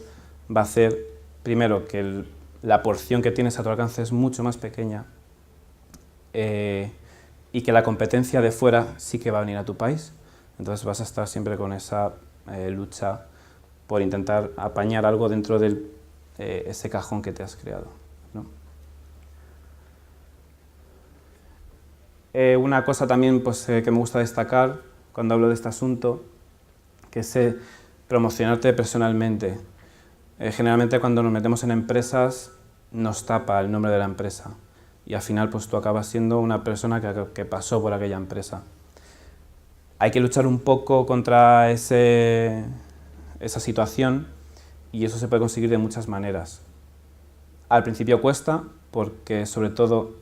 C: va a hacer, primero, que la porción que tienes a tu alcance es mucho más pequeña y que la competencia de fuera sí que va a venir a tu país. Entonces vas a estar siempre con esa lucha por intentar apañar algo dentro de ese cajón que te has creado, ¿no? Una cosa también pues, que me gusta destacar cuando hablo de este asunto, que es promocionarte personalmente. Generalmente cuando nos metemos en empresas nos tapa el nombre de la empresa y al final pues tú acabas siendo una persona que pasó por aquella empresa. Hay que luchar un poco contra esa situación y eso se puede conseguir de muchas maneras. Al principio cuesta porque sobre todo,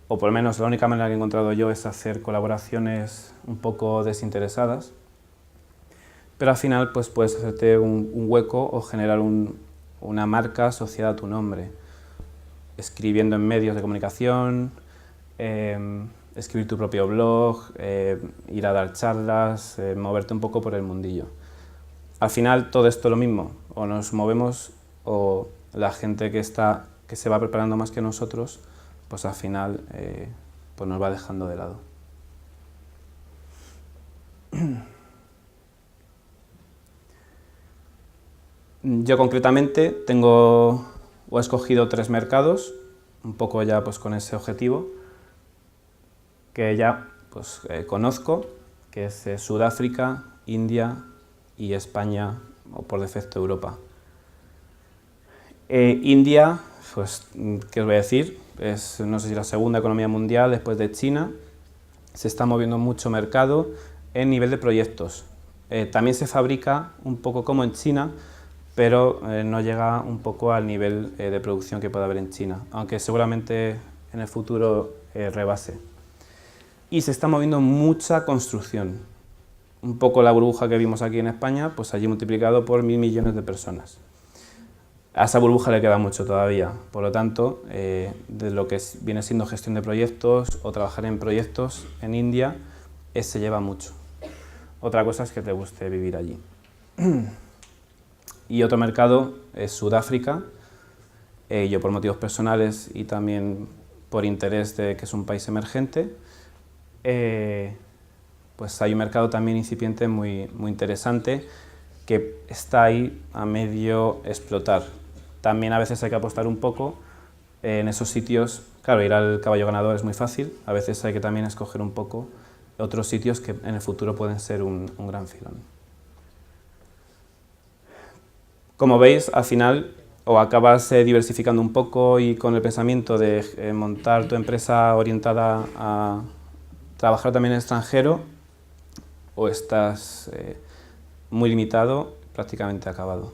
C: o por lo menos la única manera que he encontrado yo es hacer colaboraciones un poco desinteresadas, pero al final pues, puedes hacerte un hueco o generar una marca asociada a tu nombre, escribiendo en medios de comunicación, escribir tu propio blog, ir a dar charlas, moverte un poco por el mundillo. Al final todo esto es lo mismo, o nos movemos o la gente que se va preparando más que nosotros, pues al final pues nos va dejando de lado. Yo concretamente he escogido 3 mercados, un poco ya pues con ese objetivo, que ya pues, conozco, que es Sudáfrica, India y España, o por defecto Europa. India, pues, ¿qué os voy a decir? Es, no sé si la segunda economía mundial después de China, se está moviendo mucho mercado, en nivel de proyectos. También se fabrica un poco como en China, pero no llega un poco al nivel de producción que puede haber en China, aunque seguramente en el futuro rebase. Y se está moviendo mucha construcción. Un poco la burbuja que vimos aquí en España, pues allí multiplicado por 1.000 millones de personas. A esa burbuja le queda mucho todavía, por lo tanto, de lo que viene siendo gestión de proyectos o trabajar en proyectos en India, se lleva mucho. Otra cosa es que te guste vivir allí. Y otro mercado es Sudáfrica. Yo por motivos personales y también por interés de que es un país emergente, pues hay un mercado también incipiente muy interesante que está ahí a medio explotar. También a veces hay que apostar un poco en esos sitios. Claro, ir al caballo ganador es muy fácil, a veces hay que también escoger un poco otros sitios que en el futuro pueden ser un gran filón. Como veis, al final, o acabas diversificando un poco y con el pensamiento de montar tu empresa orientada a trabajar también en extranjero, o estás muy limitado, prácticamente acabado.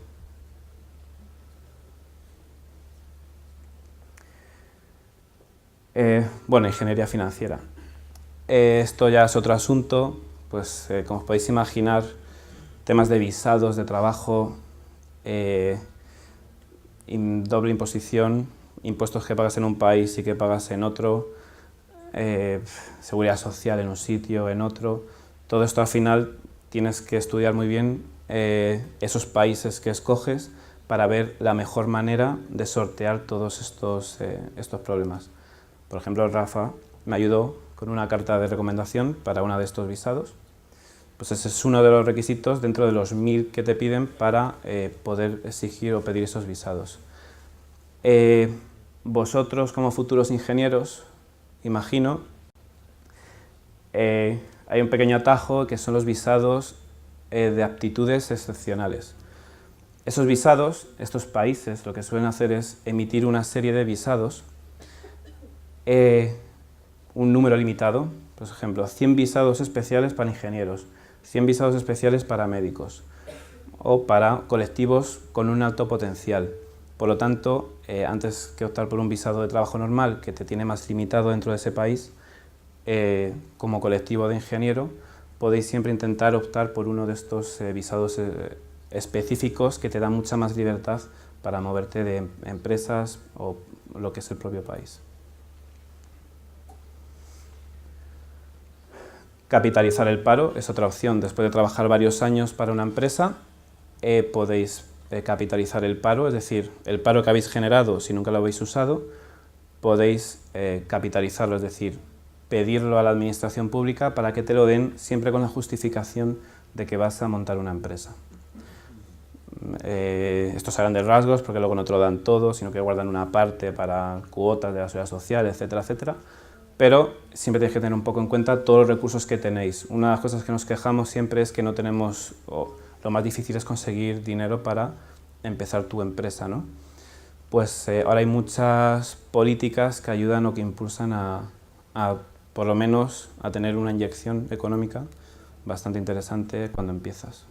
C: Bueno, ingeniería financiera. Esto ya es otro asunto, pues como os podéis imaginar, temas de visados, de trabajo, doble imposición, impuestos que pagas en un país y que pagas en otro, seguridad social en un sitio, en otro. Todo esto al final tienes que estudiar muy bien esos países que escoges para ver la mejor manera de sortear todos estos problemas. Por ejemplo, Rafa me ayudó con una carta de recomendación para uno de estos visados. Pues ese es uno de los requisitos dentro de los 1000 que te piden para poder exigir o pedir esos visados. Vosotros, como futuros ingenieros, imagino, hay un pequeño atajo que son los visados de aptitudes excepcionales. Esos visados, estos países, lo que suelen hacer es emitir una serie de visados, un número limitado, por ejemplo, 100 visados especiales para ingenieros, 100 visados especiales para médicos o para colectivos con un alto potencial. Por lo tanto, antes que optar por un visado de trabajo normal que te tiene más limitado dentro de ese país, como colectivo de ingeniero, podéis siempre intentar optar por uno de estos visados específicos que te dan mucha más libertad para moverte de empresas o lo que es el propio país. Capitalizar el paro es otra opción. Después de trabajar varios años para una empresa, podéis capitalizar el paro, es decir, el paro que habéis generado si nunca lo habéis usado, podéis capitalizarlo, es decir, pedirlo a la administración pública para que te lo den siempre con la justificación de que vas a montar una empresa. Estos a grandes rasgos, porque luego no te lo dan todo, sino que guardan una parte para cuotas de la seguridad social, etcétera, etcétera. Pero siempre tenéis que tener un poco en cuenta todos los recursos que tenéis. Una de las cosas que nos quejamos siempre es que no tenemos, lo más difícil es conseguir dinero para empezar tu empresa, ¿no? Pues ahora hay muchas políticas que ayudan o que impulsan a por lo menos a tener una inyección económica bastante interesante cuando empiezas.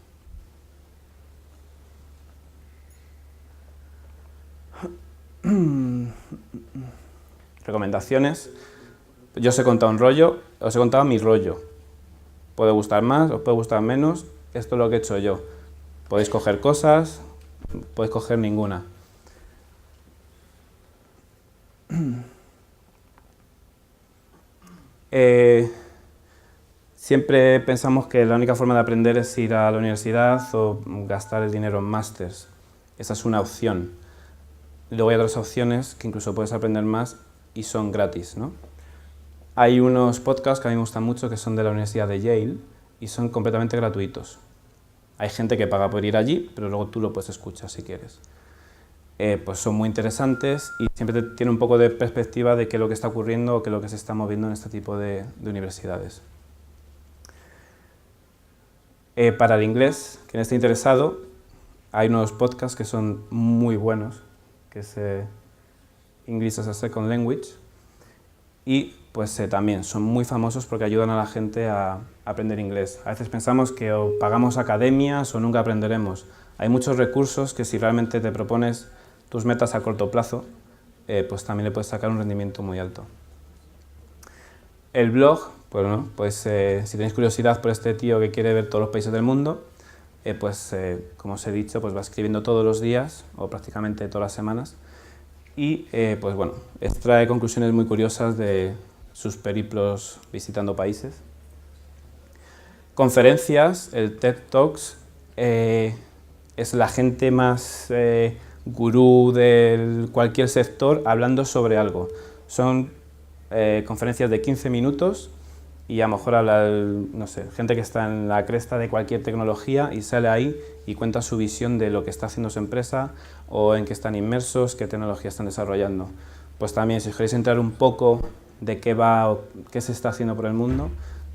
C: Recomendaciones. Yo os he contado un rollo, os he contado mi rollo. Puede gustar más, os puede gustar menos, esto es lo que he hecho yo. Podéis coger cosas, podéis coger ninguna. Siempre pensamos que la única forma de aprender es ir a la universidad o gastar el dinero en másters. Esa es una opción. Luego hay otras opciones que incluso puedes aprender más y son gratis, ¿no? Hay unos podcasts que a mí me gustan mucho que son de la Universidad de Yale y son completamente gratuitos. Hay gente que paga por ir allí, pero luego tú lo puedes escuchar si quieres. Pues son muy interesantes y siempre tiene un poco de perspectiva de qué es lo que está ocurriendo o qué es lo que se está moviendo en este tipo de universidades. Para el inglés, quien esté interesado, hay unos podcasts que son muy buenos, que es English as a Second Language, y pues también son muy famosos porque ayudan a la gente a aprender inglés. A veces pensamos que o pagamos academias o nunca aprenderemos. Hay muchos recursos que si realmente te propones tus metas a corto plazo, pues también le puedes sacar un rendimiento muy alto. El blog, bueno, pues si tenéis curiosidad por este tío que quiere ver todos los países del mundo, como os he dicho, pues va escribiendo todos los días o prácticamente todas las semanas y pues bueno, extrae conclusiones muy curiosas de sus periplos visitando países. Conferencias, el TED Talks, es la gente más gurú de cualquier sector hablando sobre algo. Son conferencias de 15 minutos y a lo mejor habla, no sé, gente que está en la cresta de cualquier tecnología y sale ahí y cuenta su visión de lo que está haciendo su empresa o en qué están inmersos, qué tecnología están desarrollando. Pues también, si os queréis entrar un poco de qué va o qué se está haciendo por el mundo,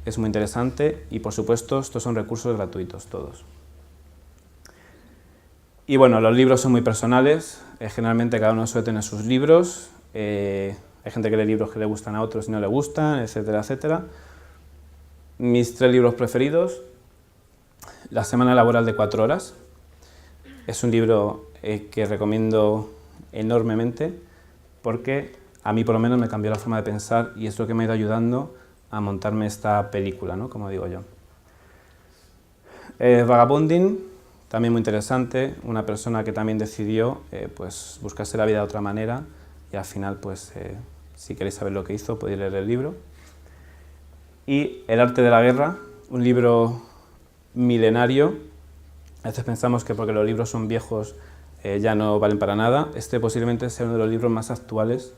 C: es muy interesante y, por supuesto, estos son recursos gratuitos todos. Y bueno, los libros son muy personales, generalmente cada uno suele tener sus libros, hay gente que lee libros que le gustan a otros y no le gustan, etcétera, etcétera. Mis 3 libros preferidos: La semana laboral de 4 horas. Es un libro que recomiendo enormemente porque a mí por lo menos me cambió la forma de pensar y es lo que me ha ido ayudando a montarme esta película, ¿no? Como digo yo. Vagabonding, también muy interesante, una persona que también decidió pues buscarse la vida de otra manera y al final, pues, si queréis saber lo que hizo, podéis leer el libro. Y El arte de la guerra, un libro milenario. A veces pensamos que porque los libros son viejos ya no valen para nada. Este posiblemente sea uno de los libros más actuales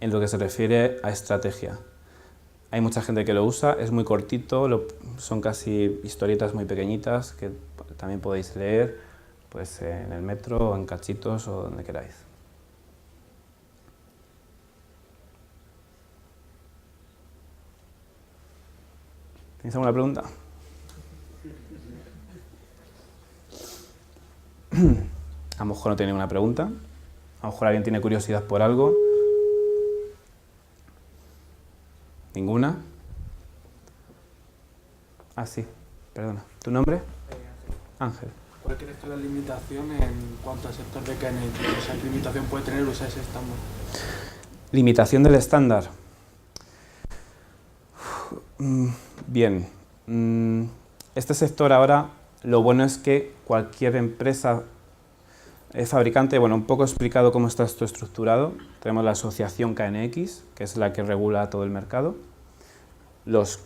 C: en lo que se refiere a estrategia. Hay mucha gente que lo usa, es muy cortito, son casi historietas muy pequeñitas que también podéis leer pues, en el metro, o en cachitos o donde queráis. ¿Tenéis alguna pregunta? A lo mejor no tiene una pregunta, a lo mejor alguien tiene curiosidad por algo. ¿Ninguna? Ah, sí, perdona. ¿Tu nombre? Ángel.
H: ¿Cuál crees que es la limitación en cuanto al sector de KNX? O sea, ¿qué limitación puede tener usar ese estándar?
C: Limitación del estándar. Bien. Este sector ahora, lo bueno es que cualquier empresa fabricante, bueno, un poco explicado cómo está esto estructurado. Tenemos la asociación KNX, que es la que regula todo el mercado, los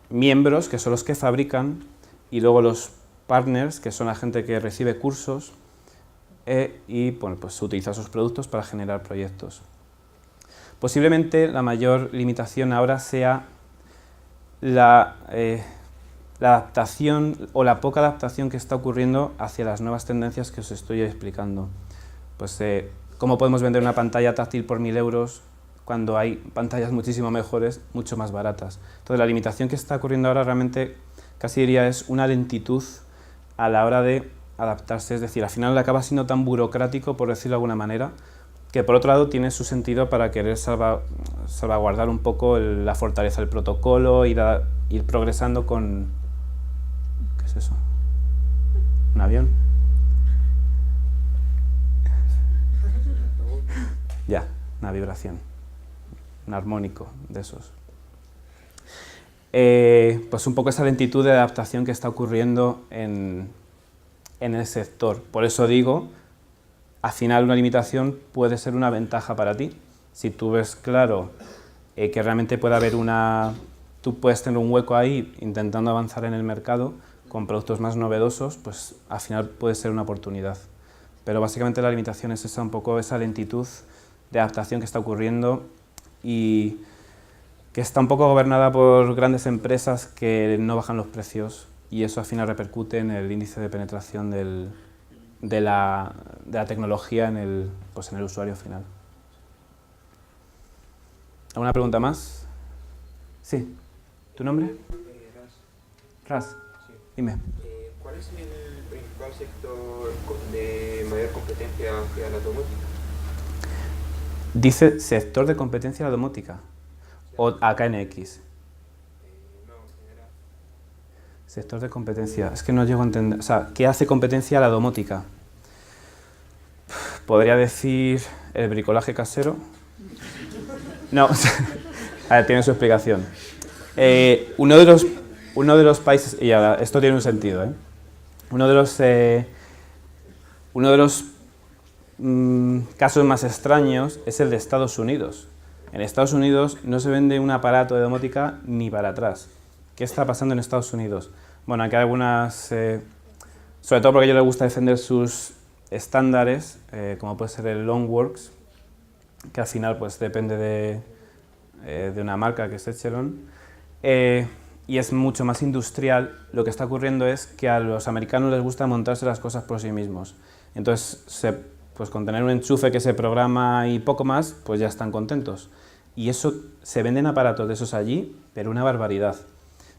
C: miembros, que son los que fabrican, y luego los partners, que son la gente que recibe cursos y bueno, pues utiliza sus productos para generar proyectos. Posiblemente la mayor limitación ahora sea la adaptación o la poca adaptación que está ocurriendo hacia las nuevas tendencias que os estoy explicando. Pues cómo podemos vender una pantalla táctil por 1.000 euros cuando hay pantallas muchísimo mejores, mucho más baratas. Entonces la limitación que está ocurriendo ahora realmente casi diría es una lentitud a la hora de adaptarse, es decir, al final acaba siendo tan burocrático, por decirlo de alguna manera, que por otro lado tiene su sentido para querer salvaguardar un poco la fortaleza del protocolo, ir progresando con... ¿Qué es eso? ¿Un avión? Ya, una vibración, un armónico de esos. Pues un poco esa lentitud de adaptación que está ocurriendo en el sector. Por eso digo, al final una limitación puede ser una ventaja para ti. Si tú ves claro que realmente puede haber tú puedes tener un hueco ahí intentando avanzar en el mercado con productos más novedosos, pues al final puede ser una oportunidad. Pero básicamente la limitación es esa, un poco esa lentitud de adaptación que está ocurriendo y que está un poco gobernada por grandes empresas que no bajan los precios y eso al final repercute en el índice de penetración de la tecnología en el usuario final. ¿Alguna pregunta más? Sí. ¿Tu nombre? Ras.
I: Sí.
C: Dime.
I: ¿Cuál es el principal sector de mayor competencia hacia la domótica?
C: Dice sector de competencia de la domótica. ¿O a KNX? Sector de competencia. Es que no llego a entender. O sea, ¿qué hace competencia a la domótica? Podría decir el bricolaje casero. No, a ver, tiene su explicación. Uno de los países, y ahora, esto tiene un sentido, uno de los casos más extraños es el de Estados Unidos. En Estados Unidos no se vende un aparato de domótica ni para atrás. ¿Qué está pasando en Estados Unidos? Bueno, aquí hay algunas, sobre todo porque a ellos les gusta defender sus estándares, como puede ser el Longworks, que al final pues depende de una marca que es Echelon, y es mucho más industrial. Lo que está ocurriendo es que a los americanos les gusta montarse las cosas por sí mismos. Entonces, pues con tener un enchufe que se programa y poco más, pues ya están contentos. Y eso, se venden aparatos de esos allí, pero una barbaridad.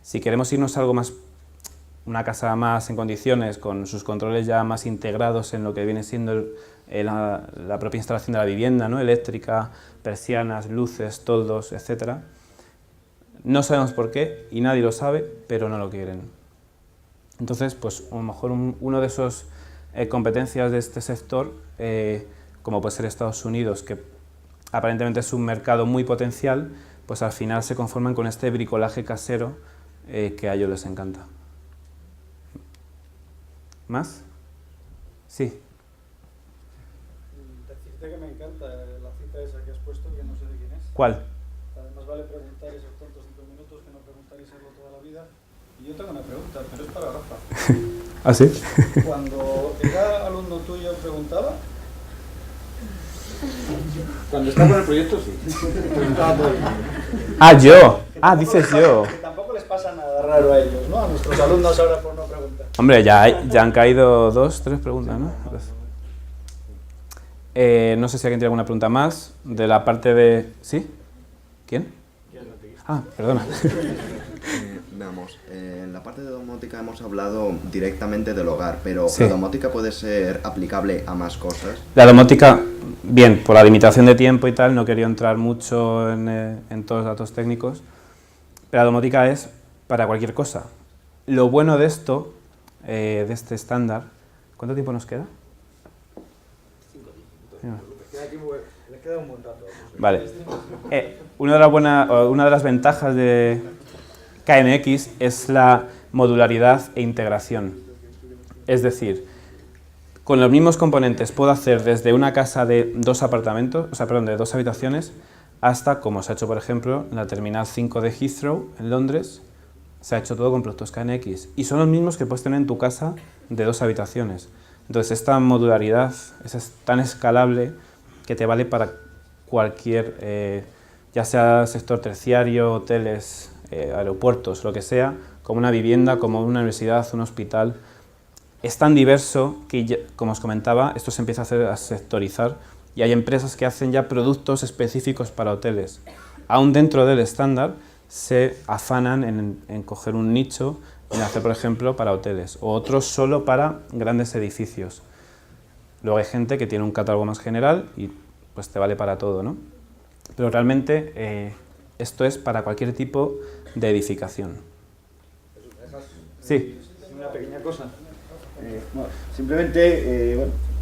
C: Si queremos irnos a algo más, una casa más en condiciones, con sus controles ya más integrados en lo que viene siendo la propia instalación de la vivienda, ¿no? Eléctrica, persianas, luces, toldos, etc. No sabemos por qué, y nadie lo sabe, pero no lo quieren. Entonces, pues a lo mejor uno de esos competencias de este sector, como puede ser Estados Unidos, que aparentemente es un mercado muy potencial, pues al final se conforman con este bricolaje casero que a ellos les encanta. ¿Más? Sí.
J: Decirte que me encanta la cita esa que has puesto, que no sé de quién es.
C: ¿Cuál?
J: Además vale preguntar esos tontos 5 minutos que no preguntar y serlo toda la vida. Y yo tengo una pregunta, pero es para Rafa.
C: ¿Ah, sí?
J: Cuando era alumno tuyo preguntaba.
A: Cuando está con el proyecto, sí.
C: Ah, yo. Ah, dices yo.
J: Que tampoco les pasa nada raro a ellos, ¿no? A nuestros alumnos ahora por no preguntar.
C: Hombre, ya han caído 2, 3 preguntas, ¿no? No sé si alguien tiene alguna pregunta más de la parte de... ¿Sí? ¿Quién? Ah, perdona.
K: Veamos, en la parte de domótica hemos hablado directamente del hogar, pero
C: sí.
K: ¿La domótica puede ser aplicable a más cosas?
C: La domótica, bien, por la limitación de tiempo y tal, no quería entrar mucho en todos los datos técnicos, pero la domótica es para cualquier cosa. Lo bueno de esto, de este estándar, ¿cuánto tiempo nos queda?
J: 5 minutos. Les queda un buen rato.
C: Vale. Una de las ventajas de KNX es la modularidad e integración. Es decir, con los mismos componentes puedo hacer desde una casa de 2 apartamentos, de 2 habitaciones, hasta, como se ha hecho por ejemplo, en la Terminal 5 de Heathrow, en Londres, se ha hecho todo con productos KNX. Y son los mismos que puedes tener en tu casa de 2 habitaciones. Entonces esta modularidad es tan escalable que te vale para cualquier, ya sea sector terciario, hoteles, aeropuertos, lo que sea, como una vivienda, como una universidad, un hospital. Es tan diverso que, ya, como os comentaba, esto se empieza a sectorizar y hay empresas que hacen ya productos específicos para hoteles. Aún dentro del estándar se afanan en coger un nicho y en hacer, por ejemplo, para hoteles, o otros solo para grandes edificios. Luego hay gente que tiene un catálogo más general y pues te vale para todo, ¿no? Pero realmente esto es para cualquier tipo de edificación. Sí.
A: Una pequeña cosa. Bueno, simplemente,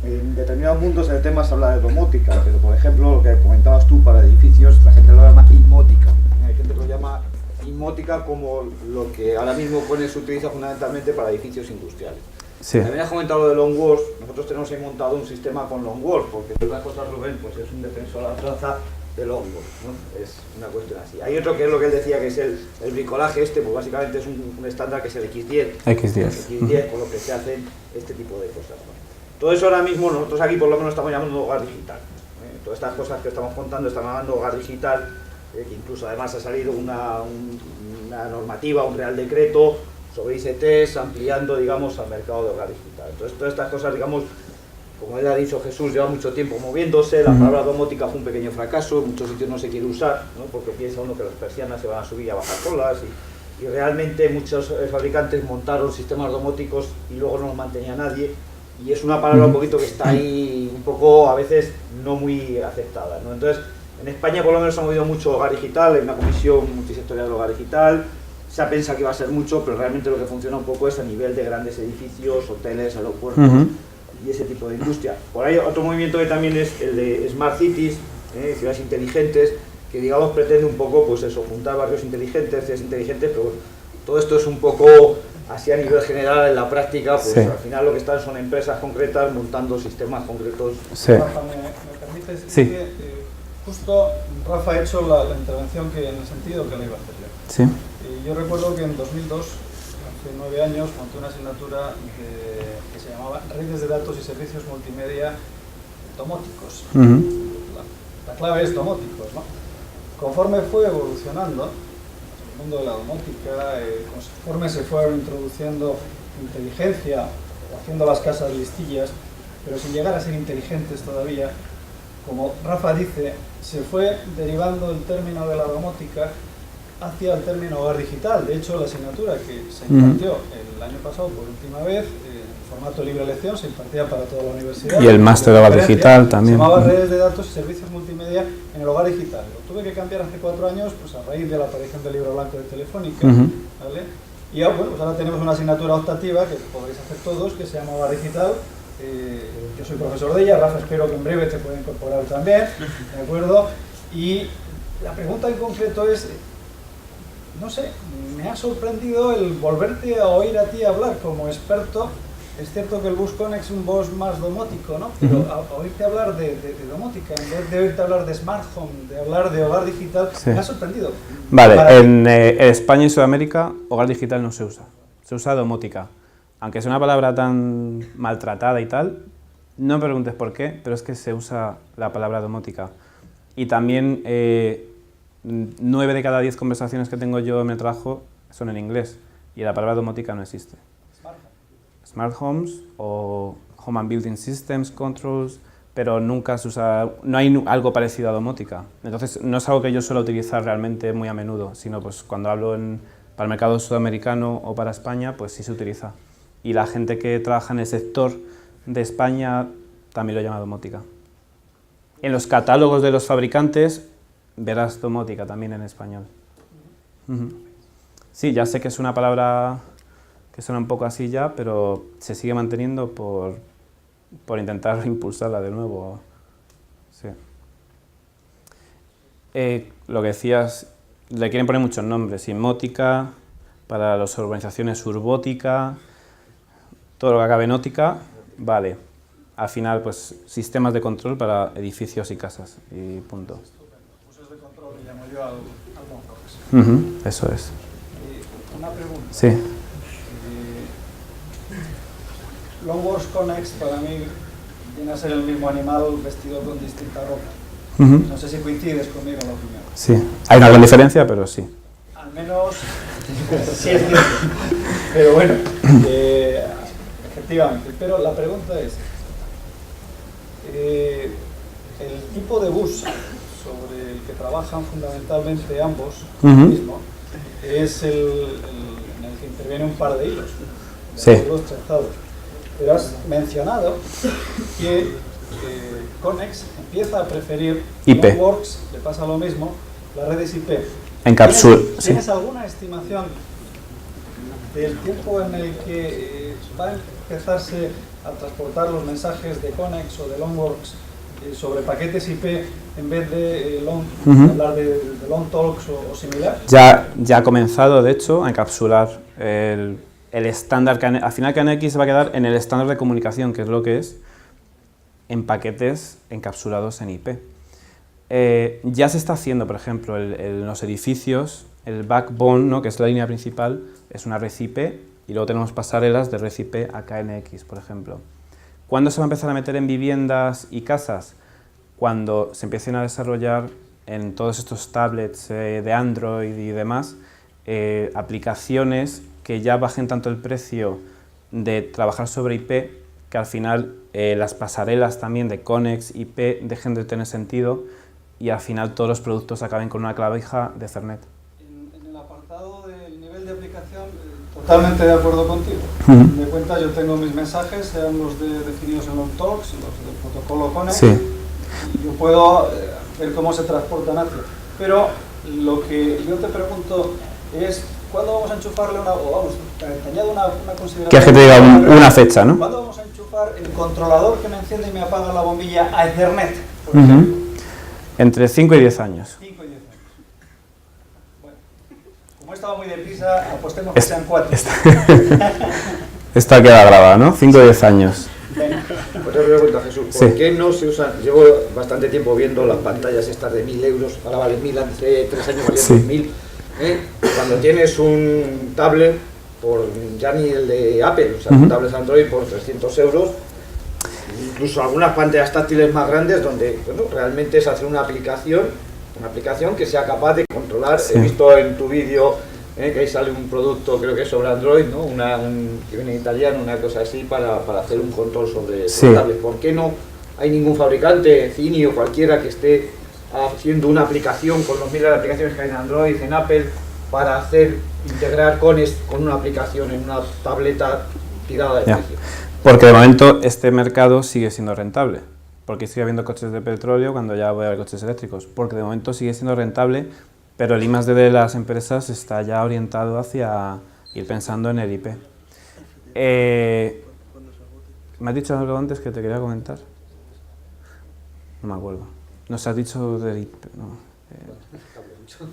A: en determinados mundos el tema se habla de domótica, pero por ejemplo, lo que comentabas tú para edificios, la gente lo llama inmótica. Hay gente que lo llama inmótica como lo que ahora mismo se utiliza fundamentalmente para edificios industriales.
C: Sí.
A: También has comentado lo de Longworks. Nosotros tenemos ahí montado un sistema con Longworks, porque entre otras cosas Rubén pues es un defensor a la traza de Longworks, ¿no? Es una cuestión así. Hay otro que es lo que él decía, que es el bricolaje pues básicamente es un estándar que es el X10.
C: X10.
A: Por lo que se hacen este tipo de cosas, ¿no? Todo eso ahora mismo nosotros aquí por lo menos estamos llamando hogar digital. Todas estas cosas que estamos contando estamos llamando hogar digital, que incluso además ha salido una normativa, un real decreto sobre ICTs, ampliando, digamos, al mercado de hogar digital. Entonces, todas estas cosas, digamos, como él ha dicho Jesús, lleva mucho tiempo moviéndose, la palabra domótica fue un pequeño fracaso, en muchos sitios no se quiere usar, ¿no? Porque piensa uno que las persianas se van a subir y a bajar solas, y realmente muchos fabricantes montaron sistemas domóticos y luego no los mantenía nadie, y es una palabra un poquito que está ahí, un poco, a veces, no muy aceptada, ¿no? Entonces, En España por lo menos se ha movido mucho hogar digital, hay una comisión multisectorial de hogar digital, se ha pensado que iba a ser mucho, pero realmente lo que funciona un poco es a nivel de grandes edificios, hoteles, aeropuertos y ese tipo de industria. Por ahí otro movimiento que también es el de Smart Cities, ciudades inteligentes, que digamos pretende un poco pues eso, juntar barrios inteligentes, ciudades inteligentes, pero bueno, todo esto es un poco así a nivel general, en la práctica, pues al final lo que están son empresas concretas montando sistemas concretos.
J: Rafa, ¿me permites?
C: Sí.
J: Justo Rafa ha hecho la intervención que en el sentido que le iba a hacer yo.
C: Sí.
J: Yo recuerdo que en 2002, hace 9 años, monté una asignatura que se llamaba Redes de Datos y Servicios Multimedia Domóticos. La clave es domóticos, ¿no? Conforme fue evolucionando el mundo de la domótica, conforme se fueron introduciendo inteligencia, haciendo las casas listillas, pero sin llegar a ser inteligentes todavía, como Rafa dice, se fue derivando el término de la domótica hacia el término hogar digital. De hecho, la asignatura que se impartió el año pasado por última vez, en formato libre elección, se impartía para toda la universidad.
C: Y el máster de hogar digital también.
J: Se llamaba Redes de Datos y Servicios Multimedia en el hogar digital. Lo tuve que cambiar hace 4 años, pues a raíz de la aparición del libro blanco de Telefónica. ¿Vale? Y ya, bueno, pues ahora tenemos una asignatura optativa que podréis hacer todos, que se llama hogar digital. Yo soy profesor de ella, Rafa, espero que en breve te pueda incorporar también, ¿de acuerdo? Y la pregunta en concreto es, no sé, me ha sorprendido el volverte a oír a ti hablar como experto. Es cierto que el BusConnect es un voz más domótico, ¿no? Pero a oírte hablar de domótica, en vez de oírte hablar de smart home, de hablar de hogar digital, me ha sorprendido.
C: Vale, en España y Sudamérica, hogar digital no se usa domótica. Aunque es una palabra tan maltratada y tal, no me preguntes por qué, pero es que se usa la palabra domótica. Y también 9 de cada 10 conversaciones que tengo yo en mi trabajo son en inglés, y la palabra domótica no existe. Smart Homes o Home and Building Systems, Controls, pero nunca se usa, no hay algo parecido a domótica. Entonces no es algo que yo suelo utilizar realmente muy a menudo, sino pues cuando hablo para el mercado sudamericano o para España, pues sí se utiliza. Y la gente que trabaja en el sector de España también lo llama domótica. En los catálogos de los fabricantes verás domótica también en español. Sí, ya sé que es una palabra que suena un poco así ya, pero se sigue manteniendo por intentar impulsarla de nuevo. Sí. Lo que decías, le quieren poner muchos nombres, inmótica, para las urbanizaciones urbótica, todo lo que acabe en ótica, vale. Al final, pues, sistemas de control para edificios y casas, y punto.
J: Usos de control que llamo yo al Longworks.
C: Eso es.
J: Una pregunta.
C: Sí.
J: Longworks Connect para mí viene a ser el mismo animal vestido con distinta ropa. No sé si coincides conmigo en la opinión.
C: Sí, hay una gran diferencia, pero sí.
J: Al menos sí es cierto. Pero bueno, efectivamente. Pero la pregunta es, el tipo de bus sobre el que trabajan fundamentalmente ambos, mismo, es el en el que interviene un par de hilos. Hilos trenzados. Pero has mencionado que Connex empieza a preferir
C: IP.
J: Longworks, le pasa lo mismo, las redes IP. ¿Tienes alguna estimación del tiempo en el que va a empezarse a transportar los mensajes de Connex o de Longworks sobre paquetes IP en vez de hablar de long talks o similar?
C: Ya ha comenzado, de hecho, a encapsular el estándar, al final KNX va a quedar en el estándar de comunicación, que es lo que es, en paquetes encapsulados en IP. Ya se está haciendo, por ejemplo, en los edificios, el backbone, ¿no?, que es la línea principal, es una red IP, y luego tenemos pasarelas de red IP a KNX, por ejemplo. ¿Cuándo se va a empezar a meter en viviendas y casas? Cuando se empiecen a desarrollar en todos estos tablets de Android y demás, aplicaciones que ya bajen tanto el precio de trabajar sobre IP, que al final las pasarelas también de Connex IP dejen de tener sentido y al final todos los productos acaben con una clavija de Ethernet.
J: En el apartado del nivel de aplicación, totalmente de acuerdo contigo. Me cuenta, yo tengo mis mensajes, sean los definidos en los talks, los del protocolo Connex. Sí. Yo puedo ver cómo se transportan hacia. Pero lo que yo te pregunto es, ¿cuándo vamos a enchufarle te añado una consideración?
C: ¿Quieres que te diga una fecha, no?
J: ¿Cuándo vamos a enchufar el controlador que me enciende y me apaga la bombilla a Ethernet, por ejemplo?
C: Entre 5 y 10 años.
J: 5 y 10 años. Bueno, como estaba muy deprisa, apostemos que sean 4.
C: Esta queda grabada, ¿no? 5 y 10 años.
A: Otra pregunta, Jesús. ¿Por
C: Sí.
A: qué no se usan? Llevo bastante tiempo viendo las pantallas estas de 1.000 euros, ahora valen 1.000, hace 3 años valían
C: Sí.
A: 2.000. Cuando tienes un tablet, ya ni el de Apple, o sea, un tablet Android por 300 euros, incluso algunas pantallas táctiles más grandes donde realmente es hacer una aplicación que sea capaz de controlar.
C: Sí.
A: He visto en tu vídeo que ahí sale un producto, creo que es sobre Android, ¿no? Que viene en italiano, una cosa así, para hacer un control sobre el tablet. ¿Por qué no hay ningún fabricante, Cini o cualquiera, que esté haciendo una aplicación con los miles de aplicaciones que hay en Android, en Apple, para integrar con una aplicación en una tableta tirada de precio?
C: Porque de momento este mercado sigue siendo rentable. Porque sigue habiendo coches de petróleo cuando ya voy a haber coches eléctricos. Porque de momento sigue siendo rentable, pero el I+D de las empresas está ya orientado hacia ir pensando en el IP. ¿Me has dicho algo antes que te quería comentar? No me acuerdo. Nos has dicho del IP, no.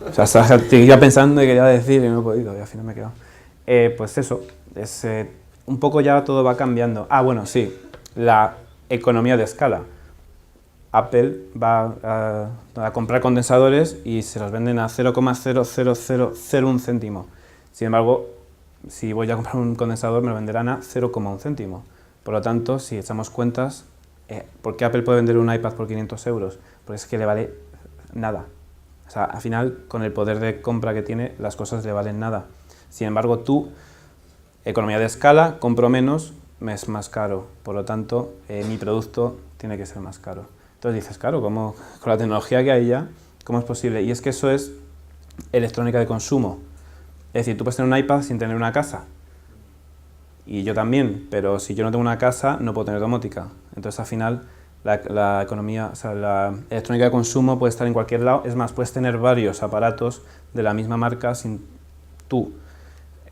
C: O sea, seguía pensando y quería decir y no he podido, y al final me he quedado. Pues eso, un poco ya todo va cambiando. Ah, bueno, sí, la economía de escala. Apple va a comprar condensadores y se los venden a 0,00001 céntimo. Sin embargo, si voy a comprar un condensador me lo venderán a 0,1 céntimo. Por lo tanto, si echamos cuentas, ¿por qué Apple puede vender un iPad por 500 euros? Porque es que le vale nada. O sea, al final, con el poder de compra que tiene, las cosas le valen nada. Sin embargo, tú, economía de escala, compro menos, me es más caro. Por lo tanto, mi producto tiene que ser más caro. Entonces dices, claro, con la tecnología que hay ya, ¿cómo es posible? Y es que eso es electrónica de consumo. Es decir, tú puedes tener un iPad sin tener una casa. Y yo también, pero si yo no tengo una casa, no puedo tener domótica. Entonces, al final, la economía, o sea, la electrónica de consumo puede estar en cualquier lado. Es más, puedes tener varios aparatos de la misma marca sin tú.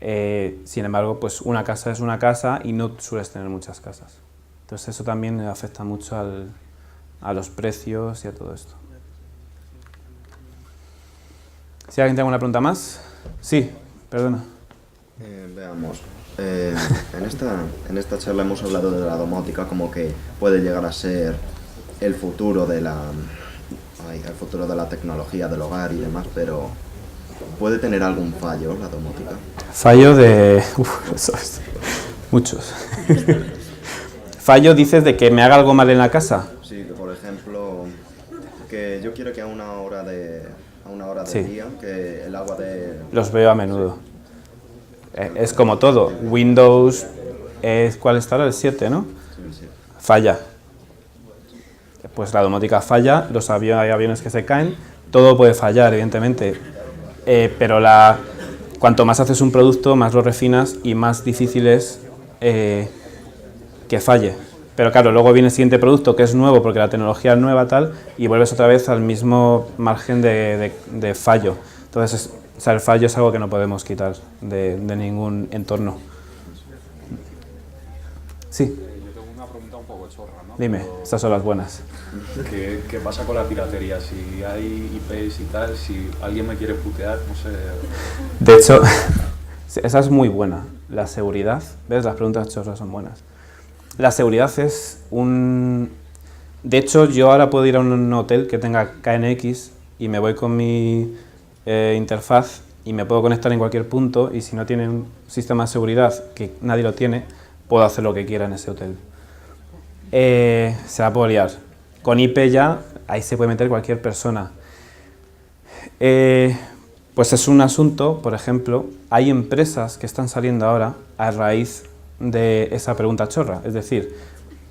C: Sin embargo, pues una casa es una casa y no sueles tener muchas casas. Entonces, eso también afecta mucho a los precios y a todo esto. ¿Si alguien tiene alguna pregunta más? Sí, perdona.
K: Veamos. En esta charla hemos hablado de la domótica como que puede llegar a ser el futuro de la tecnología del hogar y demás, pero ¿puede tener algún fallo la domótica?
C: Fallo de... muchos. ¿Fallo dices de que me haga algo mal en la casa?
K: Sí, que por ejemplo, que yo quiero que a una hora de
C: Sí.
K: día, que el agua de...
C: Los veo a menudo. Es como todo. Windows, ¿cuál está ahora? El 7, ¿no?
K: Sí.
C: Falla. Pues la domótica falla, hay aviones que se caen, todo puede fallar, evidentemente. Pero cuanto más haces un producto, más lo refinas y más difícil es que falle. Pero claro, luego viene el siguiente producto que es nuevo porque la tecnología es nueva tal y vuelves otra vez al mismo margen de fallo. Entonces, el fallo es algo que no podemos quitar de ningún entorno. Sí.
L: Yo tengo una pregunta un poco chorra, ¿no?
C: Dime, estas son las buenas.
L: ¿Qué pasa con la piratería? Si hay IPs y tal, si alguien me quiere putear, no sé...
C: De hecho, esa es muy buena. La seguridad, ¿ves? Las preguntas chorras son buenas. La seguridad es un... De hecho, yo ahora puedo ir a un hotel que tenga KNX y me voy con mi interfaz y me puedo conectar en cualquier punto y si no tiene un sistema de seguridad, que nadie lo tiene, puedo hacer lo que quiera en ese hotel. Se la puedo liar. Con IP ya, ahí se puede meter cualquier persona. Pues es un asunto, por ejemplo, hay empresas que están saliendo ahora a raíz de esa pregunta chorra. Es decir,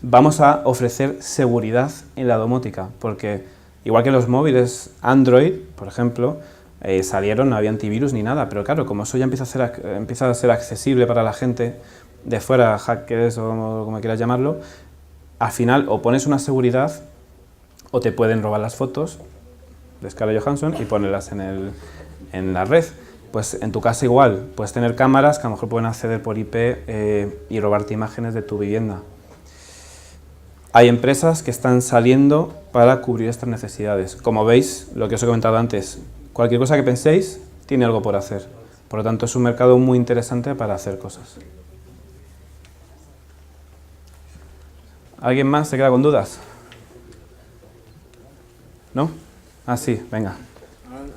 C: vamos a ofrecer seguridad en la domótica, porque igual que los móviles Android, por ejemplo, salieron, no había antivirus ni nada, pero claro, como eso ya empieza a ser accesible para la gente de fuera, hackers o como quieras llamarlo, al final o pones una seguridad o te pueden robar las fotos de Scarlett Johansson y ponerlas en la red. Pues en tu casa igual, puedes tener cámaras que a lo mejor pueden acceder por IP y robarte imágenes de tu vivienda. Hay empresas que están saliendo para cubrir estas necesidades. Como veis, lo que os he comentado antes, cualquier cosa que penséis tiene algo por hacer. Por lo tanto, es un mercado muy interesante para hacer cosas. ¿Alguien más se queda con dudas? ¿No? Ah, sí, venga.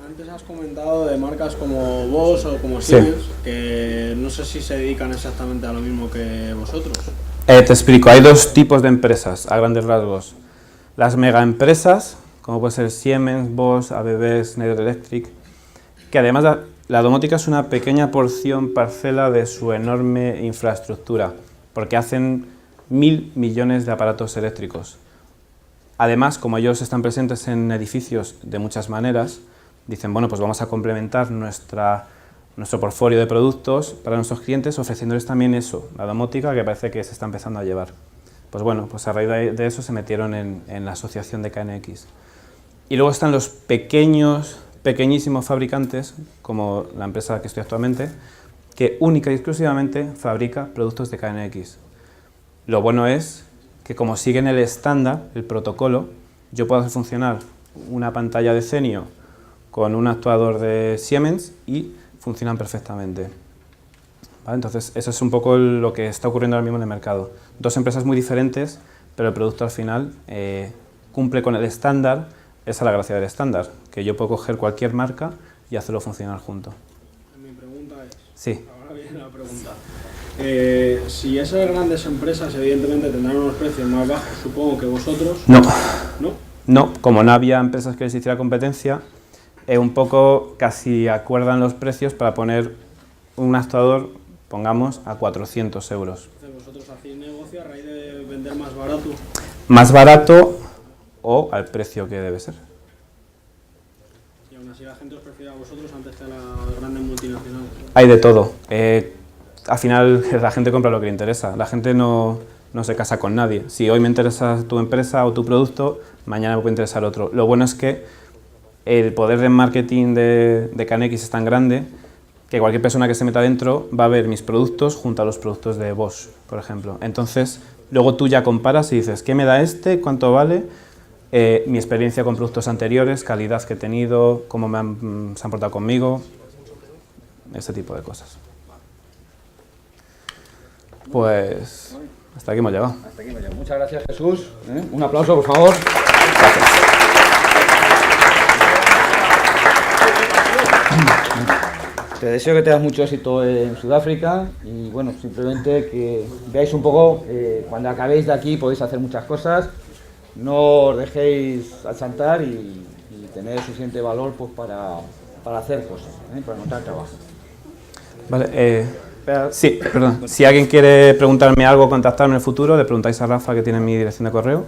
D: Antes has comentado de marcas como Bosch o como
C: Sí.
D: Siemens, que no sé si se dedican exactamente a lo mismo que vosotros.
C: Te explico, hay dos tipos de empresas, a grandes rasgos. Las megaempresas, como puede ser Siemens, Bosch, ABB, Schneider Electric, que además la domótica es una pequeña porción, parcela de su enorme infraestructura, porque hacen 1000 millones de aparatos eléctricos. Además, como ellos están presentes en edificios de muchas maneras, dicen, bueno, pues vamos a complementar nuestro portfolio de productos para nuestros clientes, ofreciéndoles también eso, la domótica, que parece que se está empezando a llevar. Pues bueno, pues a raíz de eso se metieron en la asociación de KNX. Y luego están los pequeñísimos fabricantes, como la empresa que estoy actualmente, que única y exclusivamente fabrica productos de KNX. Lo bueno es que como siguen el estándar, el protocolo, yo puedo hacer funcionar una pantalla de Zenio con un actuador de Siemens y funcionan perfectamente. ¿Vale? Entonces, eso es un poco lo que está ocurriendo ahora mismo en el mercado. Dos empresas muy diferentes, pero el producto al final cumple con el estándar. Esa es la gracia del estándar, que yo puedo coger cualquier marca y hacerlo funcionar junto.
D: Mi pregunta es,
C: Sí.
D: ahora viene la pregunta. Si esas grandes empresas evidentemente tendrán unos precios más bajos, supongo que vosotros...
C: No.
D: ¿No?
C: No, como no había empresas que les hiciera competencia, un poco casi acuerdan los precios para poner un actuador, pongamos, a 400 euros.
D: ¿Vosotros hacéis negocio a raíz de vender más barato?
C: Más barato o al precio que debe ser.
D: Y aún así la gente os prefiere a vosotros antes que a las grandes multinacionales.
C: Hay de todo. Al final la gente compra lo que le interesa. La gente no se casa con nadie. Si hoy me interesa tu empresa o tu producto, mañana me puede interesar otro. Lo bueno es que el poder de marketing de KNX es tan grande que cualquier persona que se meta dentro va a ver mis productos junto a los productos de Bosch, por ejemplo. Entonces, luego tú ya comparas y dices, ¿qué me da este? ¿Cuánto vale? Mi experiencia con productos anteriores, calidad que he tenido, cómo se han portado conmigo, ese tipo de cosas. Pues hasta aquí hemos llegado.
A: Hasta aquí hemos llegado. Muchas gracias, Jesús. Un aplauso, por favor.
C: Gracias.
A: Te deseo que tengas mucho éxito en Sudáfrica y bueno, simplemente que veáis un poco, cuando acabéis de aquí podéis hacer muchas cosas, no os dejéis achantar y tener suficiente valor pues, para hacer cosas, para encontrar trabajo.
C: Vale, sí, perdón. Si alguien quiere preguntarme algo o contactarme en el futuro, le preguntáis a Rafa, que tiene mi dirección de correo.